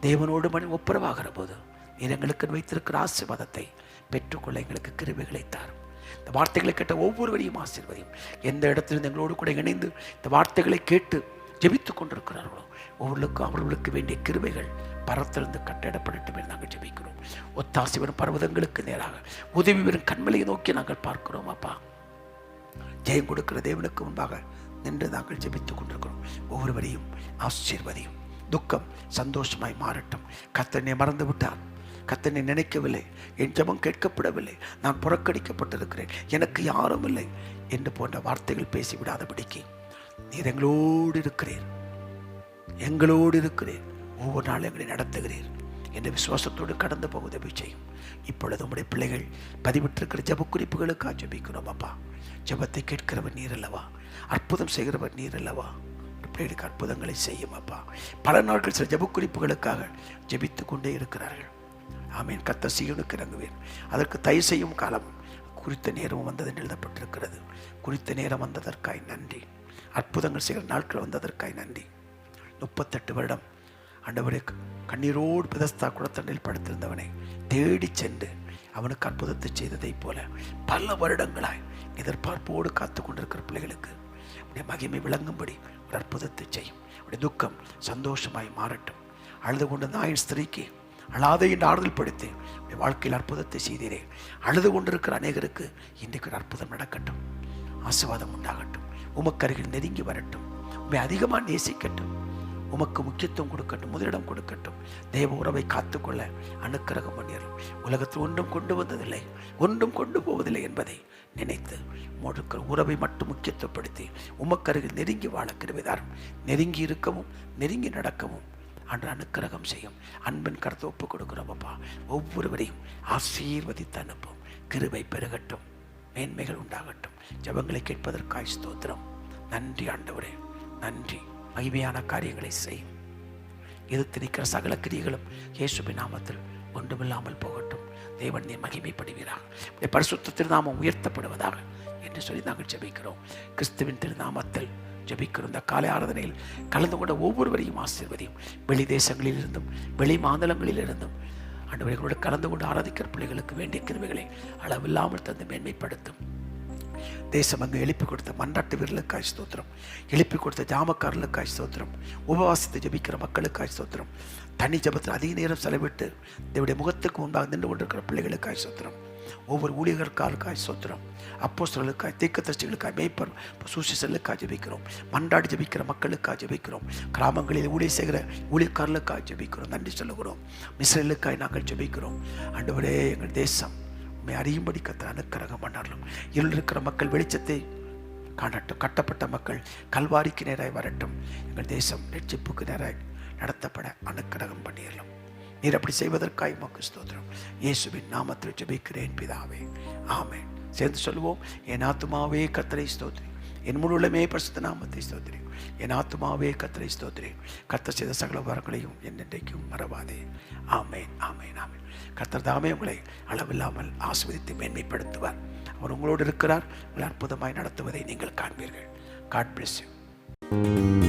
S1: தேவனோடு மணி ஒப்புரவாகிற போது நீர் எங்களுக்கு வைத்திருக்கிற ஆசீர்வாதத்தை பெற்றுக்கொள்ள எங்களுக்கு கிருபைகளை தாரும். இந்த வார்த்தைகளை கேட்ட ஒவ்வொருவரையும் ஆசீர்வதியும். எந்த இடத்திலிருந்து எங்களோடு கூட இணைந்து இந்த வார்த்தைகளை கேட்டு ஜெபித்துக் கொண்டிருக்கிறார்களோ ஒவ்வொருக்கும் அவர்களுக்கு வேண்டிய கிருபைகள் பரத்திலிருந்து கட்டிடப்படட்டும் என்று நாங்கள் ஜெபிக்கிறோம். ஒத்தாசி வரும் பர்வதங்களுக்கு நேராக உதவி வரும் கண்மலையை நோக்கி நாங்கள் பார்க்கிறோம். அப்பா, ஜெயம் கொடுக்கிற தேவனுக்கு முன்பாக நின்று நாங்கள் ஜெபித்துக் கொண்டிருக்கிறோம். ஒவ்வொருவரையும் ஆசீர்வதியும். துக்கம் சந்தோஷமாய் மாறட்டும். கர்த்தனை மறந்து விட்டார், கர்த்தனை நினைக்கவில்லை, என் ஜெபம் கேட்கப்படவில்லை, நான் புறக்கணிக்கப்பட்டிருக்கிறேன், எனக்கு யாரும் இல்லை என்று போன்ற வார்த்தைகள் பேசிவிடாதபடிக்கு நீர் எங்களோடு இருக்கிறீர், எங்களோடு இருக்கிறீர், ஒவ்வொரு நாளும் எங்களை நடத்துகிறீர் என்ற விசுவாசத்தோடு கடந்து போக உதவி செய்யும். இப்பொழுது உம்முடைய பிள்ளைகள் பதிவிட்டிருக்கிற ஜெப குறிப்புகளுக்காக ஜெபிக்கிறோம். அப்பா, ஜெபத்தை கேட்கிறவர் நீர் அல்லவா, அற்புதம் செய்கிறவர் நீர் அல்லவா, பிள்ளைகளுக்கு அற்புதங்களை செய்யும். அப்பா, பல நாட்கள் சில ஜெப குறிப்புகளுக்காக ஜெபித்து கொண்டே இருக்கிறார்கள். ஆமீன். கர்த்தர் சீயோனுக்கு இறங்குவேன், அதற்கு தயவு செய்யும் காலம் குறித்த நேரமும் வந்தது என்று எழுதப்பட்டிருக்கிறது. குறித்த நேரம் வந்ததற்காய் நன்றி. அற்புதங்கள் செய்கிற நாட்கள் வந்ததற்காய் நன்றி. 38 வருடம் ஆண்டவரே கண்ணீரோடு பெதஸ்தா குளத்தண்டையில் படுத்திருந்தவனை தேடி சென்று அவனுக்கு அற்புதத்தை செய்ததை போல பல வருடங்களாய் எதிர்பார்ப்போடு காத்து கொண்டிருக்கிற பிள்ளைகளுக்கு உடைய மகிமை விளங்கும்படி ஒரு அற்புதத்தை செய்யும். உடைய துக்கம் சந்தோஷமாய் மாறட்டும். அழுது கொண்டு நாயின் ஸ்திரீக்கு அழாதே என்று ஆறுதல் படுத்தி உடைய வாழ்க்கையில் அற்புதத்தை செய்தீரே. அழுது கொண்டிருக்கிற அநேகருக்கு இன்றைக்கு ஒரு அற்புதம் நடக்கட்டும். ஆசீர்வாதம் உண்டாகட்டும். உமக்கு அருகில் நெருங்கி வரட்டும். உண்மை அதிகமாக நேசிக்கட்டும். உமக்கு முக்கியத்துவம் கொடுக்கட்டும், முதலிடம் கொடுக்கட்டும். தேவ உறவை காத்துக்கொள்ள அனுக்கிரகம் பண்ணிடலாம். உலகத்தில் ஒன்றும் கொண்டு வந்ததில்லை, ஒன்றும் கொண்டு போவதில்லை என்பதை நினைத்து முழுக்க உறவை மட்டும் முக்கியத்துவப்படுத்தி உமக்கு அருகில் நெருங்கி வாழ கிருபைதாரும். நெருங்கி இருக்கவும் நெருங்கி நடக்கவும் அன்று அனுக்கிரகம் செய்யும். அன்பின் கருத்தை ஒப்புக் கொடுக்கிறோம். அப்பா, ஒவ்வொருவரையும் ஆசீர்வதித்து அனுப்பும். கிருபை பெருகட்டும், மேன்மைகள் உண்டாகட்டும். ஜெபங்களை கேட்பதற்காய் ஸ்தோத்திரம். நன்றி ஆண்டவரே, நன்றி. மகிமையான காரியங்களை செய்யும். எதிர்த்து நிற்கிற சகல கிரியைகளும் இயேசுவின் நாமத்தில் ஒன்றுமில்லாமல் போகட்டும். தேவன் நீ மகிமைப்படுவீராக, பரிசுத்த திருநாமம் உயர்த்தப்படுவதாக என்று சொல்லி நாங்கள் ஜெபிக்கிறோம். கிறிஸ்துவின் திருநாமத்தில் ஜெபிக்கிறோம். இந்த காலை ஆராதனையில் கலந்து கொண்ட ஒவ்வொருவரையும் ஆசீர்வதியும். வெளி தேசங்களிலிருந்தும் வெளி மாநிலங்களிலிருந்தும் ஆண்டவர்களோடு கலந்து கொண்டு ஆராதிக்கிற பிள்ளைகளுக்கு வேண்டிய கிருபைகளை அளவில்லாமல் தந்து மேன்மைப்படுத்தும். தேசம் அங்கு எழுப்பி கொடுத்த மன்றாட்டு வீரர்களுக்காய் ஸ்தோத்திரம். எழுப்பி கொடுத்த ஜாமக்காரர்களுக்காய் ஸ்தோத்திரம். உபவாசித்து ஜபிக்கிற மக்களுக்காய் ஸ்தோத்திரம். தனி ஜபத்தில் அதிக நேரம் செலவிட்டு தேவனுடைய முகத்துக்கு முன்பாக நின்று கொண்டிருக்கிற பிள்ளைகளுக்காய் ஸ்தோத்திரம். ஒவ்வொரு ஊழியர்களுக்காய் ஸ்தோத்திரம். அப்போஸ்தலர்களுக்காய், தீர்க்கதரிசிகளுக்காய், மேய்ப்பர் சுவிசேஷர்களுக்காய் ஜெபிக்கிறோம். மன்றாடி ஜெபிக்கிற மக்களுக்காய் ஜெபிக்கிறோம். கிராமங்களில் ஊழியர் செய்கிற ஊழியக்காரர்களுக்காய் ஜெபிக்கிறோம். நன்றி சொல்லுகிறோம். மிஸ்ரேலுக்காய் நாங்கள் ஜெபிக்கிறோம். ஆண்டவரே, எங்கள் தேசம் அறியும்படி கர்த்தர் அனுக்கிரகம் பண்ணாலும். இருள் இருக்கிற மக்கள் வெளிச்சத்தை காணட்டும். கட்டப்பட்ட மக்கள் கல்வாரிக்கு நேராய் வரட்டும். எங்கள் தேசம் ரட்சிப்புக்கு நேராய் நடத்தப்பட அனுக்கிரகம் பண்ணிடலாம். நீர் அப்படி செய்வதற்காக உமக்கு ஸ்தோத்திரம். இயேசுவின் நாமத்தில் ஜெபிக்கிறேன் பிதாவே, ஆமென். சேர்ந்து சொல்லுவோம். என் ஆத்துமாவே கர்த்தரை ஸ்தோத்திரி, என் முழுமே பரிசுத்த நாமத்தை ஸ்தோத்திரி. என் ஆத்துமாவே கர்த்தரை ஸ்தோத்திரி. கர்த்தர் செய்த சகல வரங்களையும் என்னென்றைக்கும் மறவாதே. ஆமேன், ஆமேன், ஆமேன். கர்த்தர் தாமே உங்களை அளவில்லாமல் ஆசீர்வதித்து மேன்மைப்படுத்துவார். அவர் உங்களோடு இருக்கிறார். உங்களை அற்புதமாய் நடத்துவதை நீங்கள் காண்பீர்கள். God bless you.